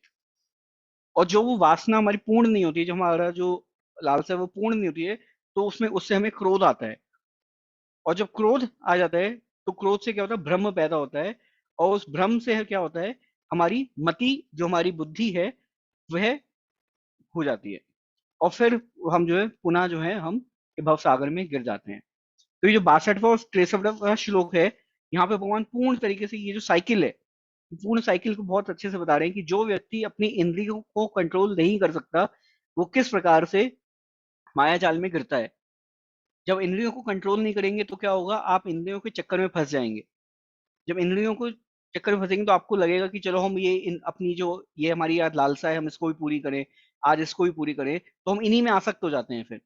और जो वो वासना हमारी पूर्ण नहीं होती, जो हमारा जो लालसा है वो पूर्ण नहीं होती है, तो उसमें उससे हमें क्रोध आता है। और जब क्रोध आ जाता है तो क्रोध से क्या होता है, भ्रम पैदा होता है। और उस भ्रम से क्या होता है, हमारी मति, जो हमारी बुद्धि है, वह हो जाती है। और फिर हम जो है पुनः जो है हम भव सागर में गिर जाते हैं। तो ये जो 62वां और 63वां श्लोक है, यहाँ पे भगवान पूर्ण तरीके से ये जो साइकिल है, पूर्ण साइकिल को बहुत अच्छे से बता रहे हैं कि जो व्यक्ति अपनी इंद्रियों को कंट्रोल नहीं कर सकता, वो किस प्रकार से माया जाल में गिरता है। जब इंद्रियों को कंट्रोल नहीं करेंगे तो क्या होगा, आप इंद्रियों के चक्कर में फंस जाएंगे। जब इंद्रियों को चक्कर में फंसेंगे तो आपको लगेगा कि चलो हम अपनी जो ये हमारी यार लालसा है हम इसको भी पूरी करें, आज इसको भी पूरी करें, तो हम इन्हीं में आसक्त हो जाते हैं फिर।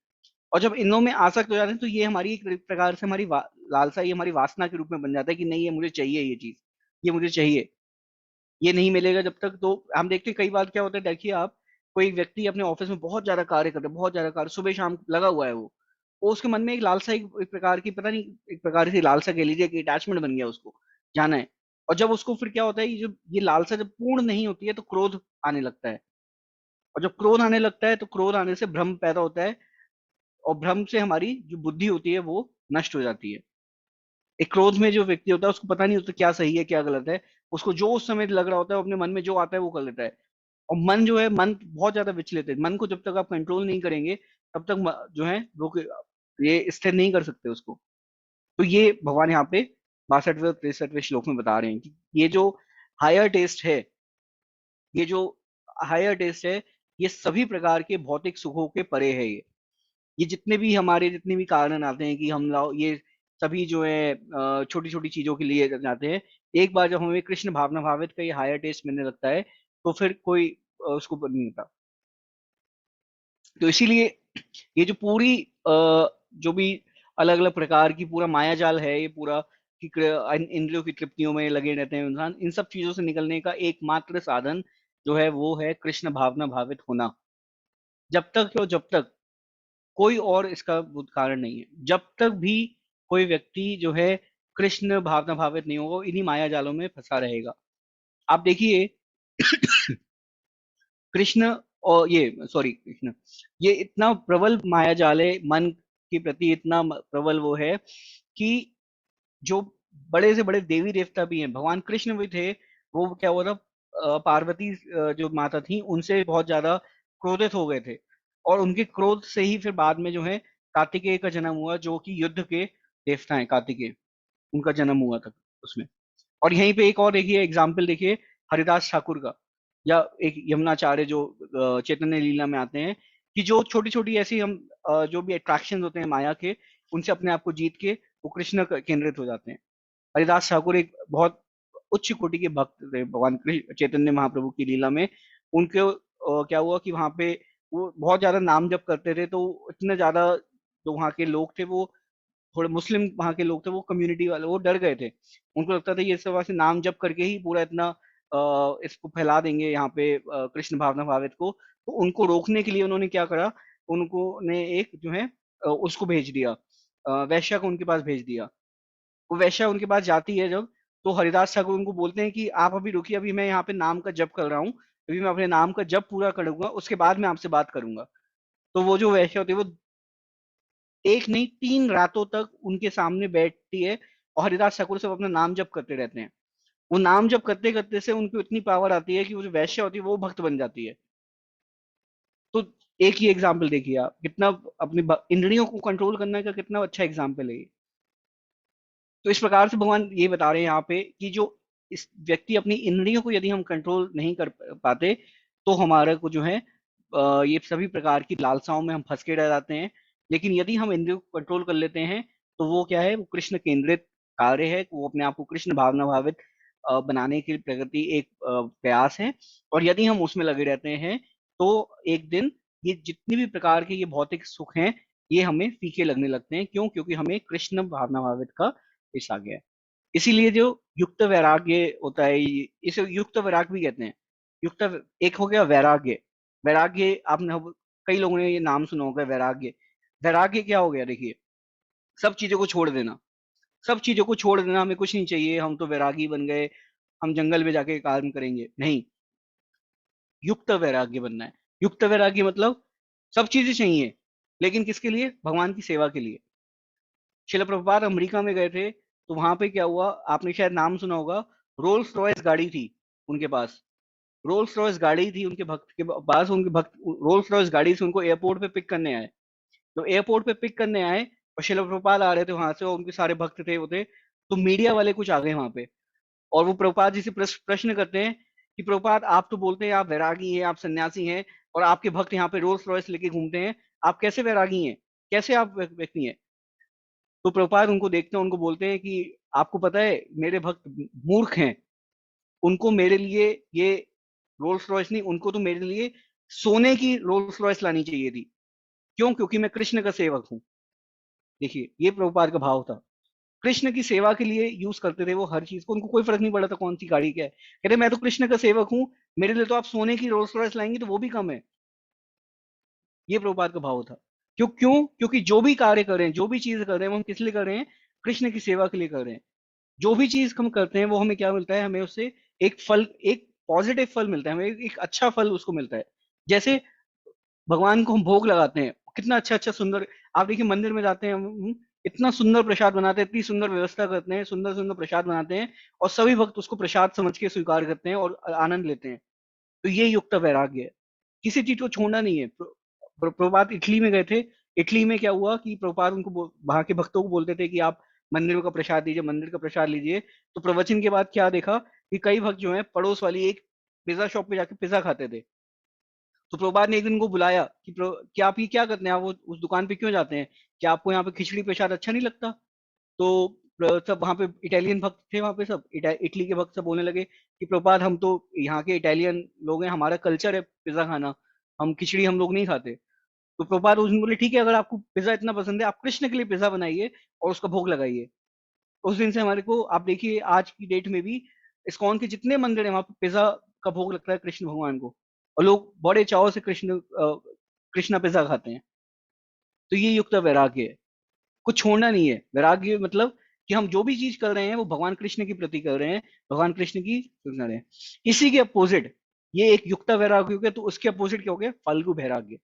और जब इनों में आसक्त हो जाते हैं तो ये हमारी एक प्रकार से हमारी लालसा, ये हमारी वासना के रूप में बन जाता है कि नहीं, ये मुझे चाहिए, ये चीज, ये मुझे चाहिए, ये नहीं मिलेगा जब तक। तो हम देखते हैं कई बार क्या होता है, देखिए आप, कोई व्यक्ति अपने ऑफिस में बहुत ज्यादा कार्य कर रहा है, बहुत ज्यादा कार्य सुबह शाम लगा हुआ है वो उसके मन में एक लालसा, एक प्रकार की, पता नहीं, एक प्रकार की लालसा कह लीजिए, कि अटैचमेंट बन गया, उसको जाना है। और जब उसको फिर क्या होता है, ये जब ये लालसा जब पूर्ण नहीं होती है तो क्रोध आने लगता है। और जब क्रोध आने लगता है तो क्रोध आने से भ्रम पैदा होता है, और भ्रम से हमारी जो बुद्धि होती है वो नष्ट हो जाती है। एक क्रोध में जो व्यक्ति होता है उसको पता नहीं होता क्या सही है क्या गलत है, उसको जो उस समय लग रहा होता है वो अपने मन में जो आता है वो कर लेता है। और मन जो है, मन बहुत ज्यादा विचलित है, मन को जब तक आप कंट्रोल नहीं करेंगे तब तक जो है वो ये स्थिर नहीं कर सकते उसको। तो ये भगवान यहाँ पे 62वें और 63वें श्लोक में बता रहे हैं कि ये जो हायर टेस्ट है, ये जो हायर टेस्ट है, ये सभी प्रकार के भौतिक सुखों के परे है। ये जितने भी हमारे जितने भी कारण आते हैं कि हम लोग ये सभी जो है छोटी छोटी चीजों के लिए जाते हैं, एक बार जब हमें कृष्ण भावना भावित का ये हायर टेस्ट मिलने लगता है तो फिर कोई उसको नहीं होता। तो इसीलिए ये जो पूरी जो भी अलग अलग प्रकार की पूरा माया जाल है, ये पूरा कि इंद्रियों की तृप्तियों में लगे रहते हैं इंसान, इन सब चीजों से निकलने का एकमात्र साधन जो है वो है कृष्ण भावना भावित होना। जब तक कोई और इसका कारण नहीं है, जब तक भी कोई व्यक्ति जो है कृष्ण भावना भावित नहीं होगा, वो इन्हीं माया जालों में फंसा रहेगा। आप देखिए, कृष्ण, और ये सॉरी कृष्ण, ये इतना प्रबल माया जाल है मन के प्रति, इतना प्रबल वो है कि जो बड़े से बड़े देवी देवता भी हैं, भगवान कृष्ण भी थे, वो क्या हुआ था, पार्वती जो माता थी उनसे बहुत ज्यादा क्रोधित हो गए थे। और उनके क्रोध से ही फिर बाद में जो है कार्तिकेय का जन्म हुआ, जो कि युद्ध के देवता हैं कार्तिकेय, उनका जन्म हुआ था उसमें। और यहीं पे एक और देखिए एग्जाम्पल देखिए, हरिदास ठाकुर का, या एक यमुनाचार्य जो चैतन्य लीला में आते हैं, कि जो छोटी छोटी ऐसी हम जो भी अट्रैक्शन होते हैं माया के, उनसे अपने आप को जीत के वो कृष्ण केंद्रित हो जाते हैं। हरिदास ठाकुर एक बहुत उच्च कोटि के भक्त थे भगवान कृष्ण चैतन्य महाप्रभु की लीला में। उनके क्या हुआ कि वहां पे वो बहुत ज्यादा नाम जप करते थे, तो इतने ज्यादा जो वहाँ के लोग थे वो थोड़े मुस्लिम वहाँ के लोग थे, वो कम्युनिटी वाले, वो डर गए थे। उनको लगता था ये सब ऐसे नाम जप करके ही पूरा इतना इसको फैला देंगे यहाँ पे कृष्ण भावना भावित को। तो उनको रोकने के लिए उन्होंने क्या करा, उनको ने एक जो है उसको भेज दिया, वैश्या को उनके पास भेज दिया। वो वैश्या उनके पास जाती है जब, तो हरिदास ठाकुर उनको बोलते हैं कि आप अभी रुकिए, अभी मैं यहाँ पे नाम का जप कर रहा हूँ, अभी मैं अपने नाम का जप पूरा करूंगा, उसके बाद मैं आपसे बात करूंगा। तो वो जो वैश्या होती है वो एक नहीं 3 रातों तक उनके सामने बैठती है, और हरिदास ठाकुर सब अपना नाम जप करते रहते हैं। वो नाम जप करते करते से उनको इतनी पावर आती है कि वो जो वैश्य होती है वो भक्त बन जाती है। तो एक ही एग्जाम्पल देखिए आप, कितना अपनी इंद्रियों को कंट्रोल करने का कितना अच्छा एग्जाम्पल है ये। तो इस प्रकार से भगवान ये बता रहे हैं यहाँ पे कि जो इस व्यक्ति अपनी इंद्रियों को यदि हम कंट्रोल नहीं कर पाते, तो हमारे को जो है ये सभी प्रकार की लालसाओं में हम फंस के रह जाते हैं। लेकिन यदि हम इंद्रियों को कंट्रोल कर लेते हैं तो वो क्या है, वो कृष्ण केंद्रित कार्य है, वो अपने आप को कृष्ण भावना भावित बनाने के प्रगति एक प्रयास है। और यदि हम उसमें लगे रहते हैं तो एक दिन ये जितने भी प्रकार के ये भौतिक सुख हैं, ये हमें फीके लगने लगते हैं। क्यों? क्योंकि हमें कृष्ण भावना भावित का इस आ गया है। इसीलिए जो युक्त वैराग्य होता है, इसे युक्त वैराग्य भी कहते हैं। युक्त, एक हो गया वैराग्य। वैराग्य आपने कई लोगों ने ये नाम सुना होगा, वैराग्य। वैराग्य क्या हो गया, देखिए, सब चीजों को छोड़ देना। सब चीजों को छोड़ देना, हमें कुछ नहीं चाहिए, हम तो वैरागी बन गए, हम जंगल में जाके काम करेंगे, नहीं। युक्त वैराग्य बनना है। युक्त वैराग्य मतलब सब चीजें चाहिए, लेकिन किसके लिए? भगवान की सेवा के लिए। शिला प्रभुपाद अमेरिका में गए थे, तो वहां पे क्या हुआ, आपने शायद नाम सुना होगा, रोल्स रॉयस गाड़ी थी उनके पास। रोल्स रॉयस गाड़ी थी उनके भक्त के पास, उनके भक्त रोल्स रॉयस गाड़ी से उनको एयरपोर्ट पे पिक करने आए। तो एयरपोर्ट पे पिक करने आए और शिला प्रभुपाद आ रहे थे वहां से, और उनके सारे भक्त थे वो थे। तो मीडिया वाले कुछ आ गए वहां पे, और वो प्रभुपाद जी से प्रश्न करते हैं कि प्रभुपाद, आप तो बोलते हैं आप वैरागी हैं, आप सन्यासी हैं, और आपके भक्त यहाँ पे रोल्स रॉयस लेके घूमते हैं, आप कैसे वैरागी हैं, कैसे आप व्यक्ति हैं? तो प्रभुपाद उनको देखते हैं, उनको बोलते हैं कि आपको पता है मेरे भक्त मूर्ख हैं, उनको मेरे लिए ये रोल्स रॉयस नहीं, उनको तो मेरे लिए सोने की रोल्स रॉयस लानी चाहिए थी। क्यों? क्योंकि मैं कृष्ण का सेवक हूँ। देखिए, ये प्रभुपाद का भाव था। कृष्ण की सेवा के लिए यूज करते थे वो हर चीज को, उनको कोई फर्क नहीं पड़ा था कौन सी गाड़ी क्या है। कहते मैं तो कृष्ण का सेवक हूँ, मेरे लिए तो आप सोने की रोल्स रॉयस लाएंगे तो वो भी कम है। ये प्रभुपाद का भाव था। क्यों? क्योंकि जो भी कार्य कर रहे हैं, जो भी चीज कर रहे हैं, वो हम किस लिए कर रहे हैं? कृष्ण की सेवा के लिए कर रहे हैं। जो भी चीज हम करते हैं वो हमें क्या मिलता है? हमें उससे एक फल, एक पॉजिटिव फल मिलता है, हमें एक अच्छा फल उसको मिलता है। जैसे भगवान को हम भोग लगाते हैं, कितना अच्छा अच्छा सुंदर, आप देखिए मंदिर में जाते हैं हम, इतना सुंदर प्रसाद बनाते हैं, इतनी सुंदर व्यवस्था करते हैं, सुंदर सुंदर प्रसाद बनाते हैं, और सभी भक्त उसको प्रसाद समझ के स्वीकार करते हैं और आनंद लेते हैं। तो ये युक्त वैराग्य है। किसी चीज को छोड़ना नहीं है। प्रभुपाद इटली में गए थे। इटली में क्या हुआ कि प्रभुपाद उनको वहां के भक्तों को बोलते थे कि आप मंदिर का प्रसाद लीजिए, मंदिर का प्रसाद लीजिए। तो प्रवचन के बाद क्या देखा कि कई भक्त जो है पड़ोस वाली एक पिज्जा शॉप पे जाके पिज्जा खाते थे। तो प्रभुपाद ने एक दिन उनको बुलाया कि कि आप ये क्या करते हैं, आप वो उस दुकान पे क्यों जाते हैं? क्या आपको यहाँ पे खिचड़ी प्रसाद अच्छा नहीं लगता? तो सब वहाँ पे इटालियन भक्त थे, वहाँ पे सब इटली के भक्त सब बोलने लगे कि प्रभुपाद हम तो यहाँ के इटालियन लोग हैं, हमारा कल्चर है पिज्जा खाना, हम खिचड़ी हम लोग नहीं खाते। तो प्रभुपाद उस दिन बोले ठीक है, अगर आपको पिज्जा इतना पसंद है, आप कृष्ण के लिए पिज्जा बनाइए और उसका भोग लगाइए। उस दिन से हमारे को, आप देखिए आज की डेट में भी इस्कॉन के जितने मंदिर हैं वहाँ पे पिज्जा का भोग लगता है कृष्ण भगवान को, और लोग बड़े चाव से कृष्णा पिज्जा खाते हैं। तो ये युक्त वैराग्य है। कुछ छोड़ना नहीं है। वैराग्य मतलब कि हम जो भी चीज कर रहे हैं वो भगवान कृष्ण के प्रति कर रहे हैं, भगवान कृष्ण की कर रहे हैं। इसी के अपोजिट ये एक युक्त वैराग्य हो गया, तो उसके अपोजिट क्या हो गया? फाल्गु वैराग्य।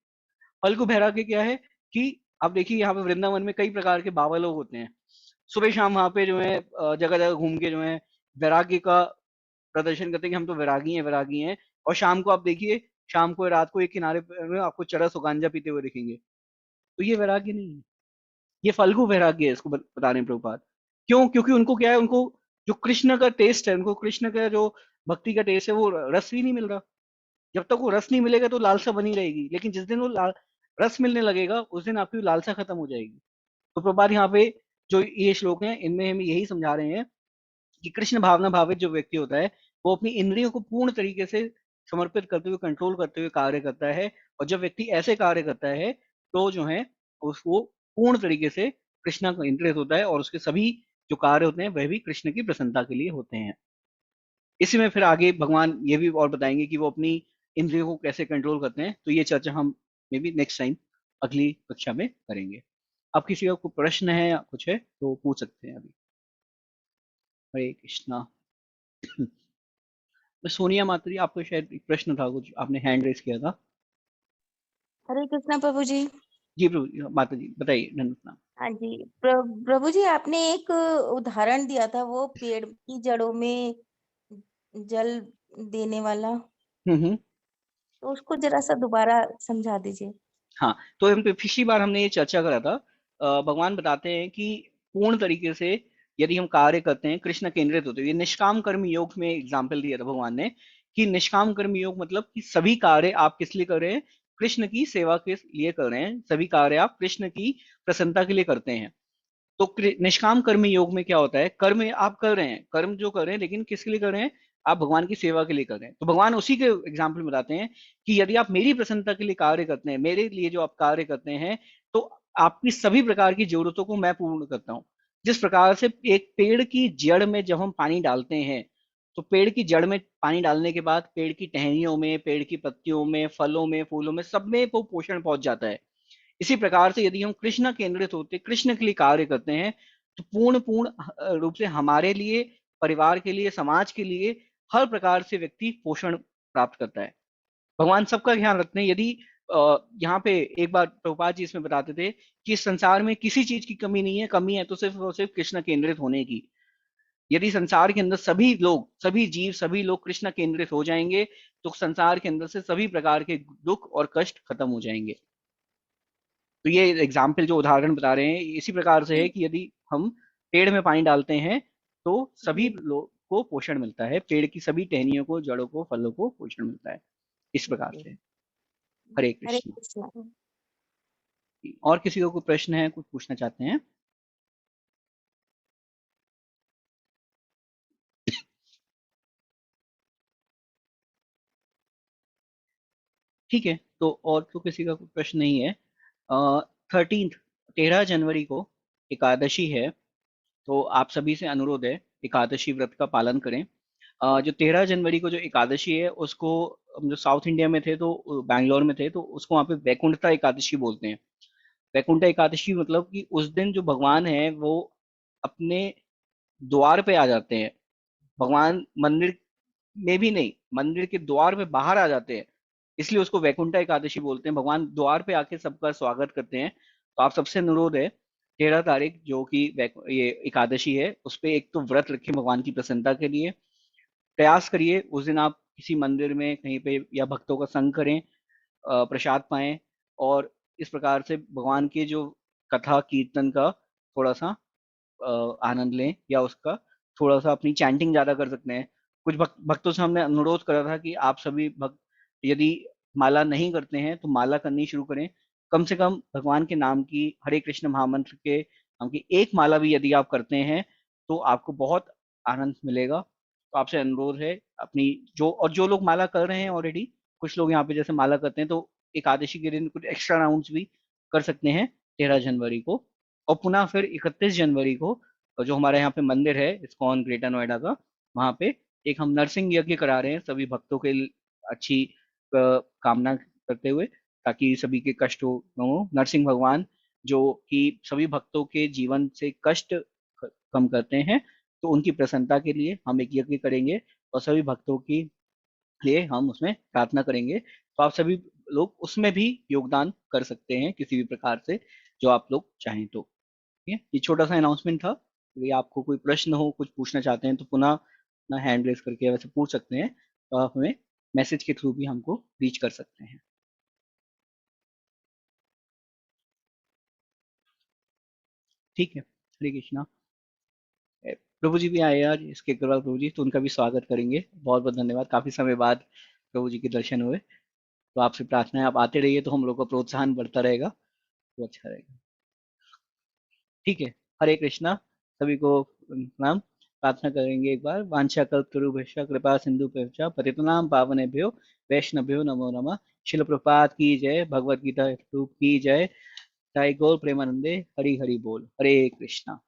फाल्गु वैराग्य क्या है कि आप देखिए यहाँ पे वृंदावन में कई प्रकार के बाबा लोग होते हैं। सुबह शाम वहाँ पे जो है जगह जगह घूम के जो है वैराग्य का प्रदर्शन करते हैं कि हम तो वैरागी हैं, वैरागी हैं। और शाम को आप देखिए, शाम को रात को एक किनारे पे आपको चरस और गांजा पीते हुए दिखेंगे। तो ये वैराग्य नहीं है, ये फल्गु वैराग्य है, इसको बता रहे हैं प्रभुपाद। क्यों? क्योंकि उनको क्या है, उनको जो कृष्ण का टेस्ट है, उनको कृष्ण का जो भक्ति का टेस्ट है वो रस ही नहीं मिल रहा। जब तक वो रस नहीं मिलेगा तो लालसा बनी रहेगी, लेकिन जिस दिन वो रस मिलने लगेगा उस दिन आपकी लालसा खत्म हो जाएगी। तो प्रभुपाद यहाँ पे जो ये श्लोक हैं इनमें हमें यही समझा रहे हैं कि कृष्ण भावना भावित जो व्यक्ति होता है वो अपनी इंद्रियों को पूर्ण तरीके से समर्पित करते हुए, कंट्रोल करते हुए कार्य करता है। और जब व्यक्ति ऐसे कार्य करता है तो जो है उसको पूर्ण तरीके से कृष्णा का इंद्रिय होता है, और उसके सभी जो कार्य होते हैं वह भी कृष्ण की प्रसन्नता के लिए होते हैं। इसी में फिर आगे भगवान ये भी और बताएंगे कि वो अपनी इंद्रियों को कैसे कंट्रोल करते हैं। तो ये चर्चा हम मे बी नेक्स्ट टाइम अगली कक्षा में करेंगे। अब किसी का कोई प्रश्न है या कुछ है तो पूछ सकते हैं अभी। हरे कृष्णा। तो सोनिया माता जी, आपको शायद एक प्रश्न था, कुछ आपने हैंड रेस किया था। हरे कृष्णा प्रभु जी। जी प्रभु जी, माता जी बताइए, धन्यवाद प्रणाम। हाँ जी। प्रभु जी, आपने एक उदाहरण दिया था, वो पेड़ की जड़ों में जल देने वाला, हम्म। तो उसको जरा सा दोबारा समझा दीजिए। हाँ, तो पिछली बार हमने ये चर्चा करा था। भगवान बताते हैं कि पूर्ण तरीके से यदि हम कार्य करते हैं कृष्ण केंद्रित होते हैं, ये निष्काम कर्म योग में एग्जाम्पल दिया था भगवान ने कि निष्काम कर्म योग मतलब कि सभी कार्य आप किस लिए कर रहे हैं? कृष्ण की सेवा के लिए कर रहे हैं, सभी कार्य आप कृष्ण की प्रसन्नता के लिए करते हैं। तो निष्काम कर्म योग में क्या होता है? कर्म आप कर रहे हैं, कर्म जो कर रहे हैं, लेकिन किसके लिए कर रहे हैं? आप भगवान की सेवा के लिए कर रहे हैं। तो भगवान उसी के एग्जाम्पल में बताते हैं कि यदि आप मेरी प्रसन्नता के लिए कार्य करते हैं, मेरे लिए जो आप कार्य करते हैं, तो आपकी सभी प्रकार की जरूरतों को मैं पूर्ण करता हूँ। जिस प्रकार से एक पेड़ की जड़ में जब हम पानी डालते हैं, तो पेड़ की जड़ में पानी डालने के बाद पेड़ की टहनियों में, पेड़ की पत्तियों में, फलों में, फूलों में, सब में वो पोषण पहुंच जाता है। इसी प्रकार से यदि हम कृष्ण केंद्रित होते, कृष्ण के लिए कार्य करते हैं, तो पूर्ण पूर्ण रूप से हमारे लिए, परिवार के लिए, समाज के लिए हर प्रकार से व्यक्ति पोषण प्राप्त करता है। भगवान सबका ध्यान रखते हैं। यदि यहाँ पे एक बार प्रभुपाद जी इसमें बताते थे कि इस संसार में किसी चीज की कमी नहीं है, कमी है तो सिर्फ और सिर्फ कृष्ण केंद्रित होने की। यदि संसार के अंदर सभी लोग, सभी जीव, सभी लोग कृष्ण केंद्रित हो जाएंगे, तो संसार के अंदर से सभी प्रकार के दुख और कष्ट खत्म हो जाएंगे। तो ये एग्जाम्पल जो उदाहरण बता रहे हैं इसी प्रकार से है कि यदि हम पेड़ में पानी डालते हैं तो सभी जी। लोग को पोषण मिलता है, पेड़ की सभी टहनियों को, जड़ों को, फलों को पोषण मिलता है। इस प्रकार जी। से। हरे हरे कृष्ण। कृष्णा। और किसी को कोई प्रश्न है, कुछ पूछना चाहते हैं? ठीक है, तो और तो किसी का कोई प्रश्न नहीं है। 13 13 जनवरी को एकादशी है, तो आप सभी से अनुरोध है एकादशी व्रत का पालन करें। जो 13 जनवरी को जो एकादशी है उसको, हम जो साउथ इंडिया में थे तो बैंगलोर में थे तो उसको वहाँ पे वैकुंठता एकादशी बोलते हैं। वैकुंठ एकादशी मतलब कि उस दिन जो भगवान है वो अपने द्वार पे आ जाते हैं। भगवान मंदिर में भी नहीं, मंदिर के द्वार पे बाहर आ जाते हैं, इसलिए उसको वैकुंठ एकादशी बोलते हैं। भगवान द्वार पे आके सबका स्वागत करते हैं। तो आप सबसे अनुरोध है 13 तारीख जो कि ये एकादशी है उस पे एक तो व्रत रखें भगवान की प्रसन्नता के लिए। प्रयास करिए उस दिन आप किसी मंदिर में कहीं पे या भक्तों का संग करें, प्रसाद पाएं, और इस प्रकार से भगवान के जो कथा कीर्तन का थोड़ा सा आनंद लें, या उसका थोड़ा सा अपनी चैंटिंग ज्यादा कर सकते हैं। कुछ भक्तों से हमने अनुरोध करा था कि आप सभी भक्त यदि माला नहीं करते हैं तो माला करनी शुरू करें। कम से कम भगवान के नाम की, हरे कृष्ण महामंत्र के नाम की एक माला भी यदि आप करते हैं तो आपको बहुत आनंद मिलेगा। तो आपसे अनुरोध है अपनी, जो लोग माला कर रहे हैं ऑलरेडी, कुछ लोग यहाँ पे जैसे माला करते हैं तो एकादशी के दिन कुछ एक्स्ट्रा राउंड्स भी कर सकते हैं 13 जनवरी को। और पुनः फिर 31 जनवरी को जो हमारे यहाँ पे मंदिर है इस्कॉन ग्रेटर नोएडा का, वहाँ पे एक हम नरसिंह यज्ञ करा रहे हैं सभी भक्तों के अच्छी कामना करते हुए, ताकि सभी के कष्ट न हो। नरसिंह भगवान जो कि सभी भक्तों के जीवन से कष्ट कम करते हैं, तो उनकी प्रसन्नता के लिए हम एक यज्ञ करेंगे और सभी भक्तों के लिए हम उसमें प्रार्थना करेंगे। तो आप सभी लोग उसमें भी योगदान कर सकते हैं किसी भी प्रकार से, जो आप लोग चाहें तो। ठीक है, ये छोटा सा अनाउंसमेंट था। यदि आपको कोई प्रश्न हो, कुछ पूछना चाहते हैं तो पुनः अपना हैंड रेस करके वैसे पूछ सकते हैं, तो आप हमें मैसेज के थ्रू भी हमको रीच कर सकते हैं। ठीक है, हरे कृष्णा। प्रभु जी भी आए आज इसके अग्रवाल प्रभु जी, तो उनका भी स्वागत करेंगे। बहुत बहुत धन्यवाद, काफी समय बाद प्रभु जी के दर्शन हुए। तो आपसे प्रार्थना है आप आते रहिए तो हम लोग का प्रोत्साहन बढ़ता रहेगा, तो अच्छा रहेगा। ठीक है, हरे कृष्णा। सभी को प्रणाम। प्रार्थना करेंगे एक बार। वांछा कल्पतरुभ्यश्च कृपा सिंधुभ्यश्च पतितनां पावनेभ्यो वैष्णवभ्यो नमो नमः। शिल प्रपात की जय, भगवत गीता रूप की जय। जय गौर प्रेमानंदे, हरि हरि बोल। हरे कृष्णा।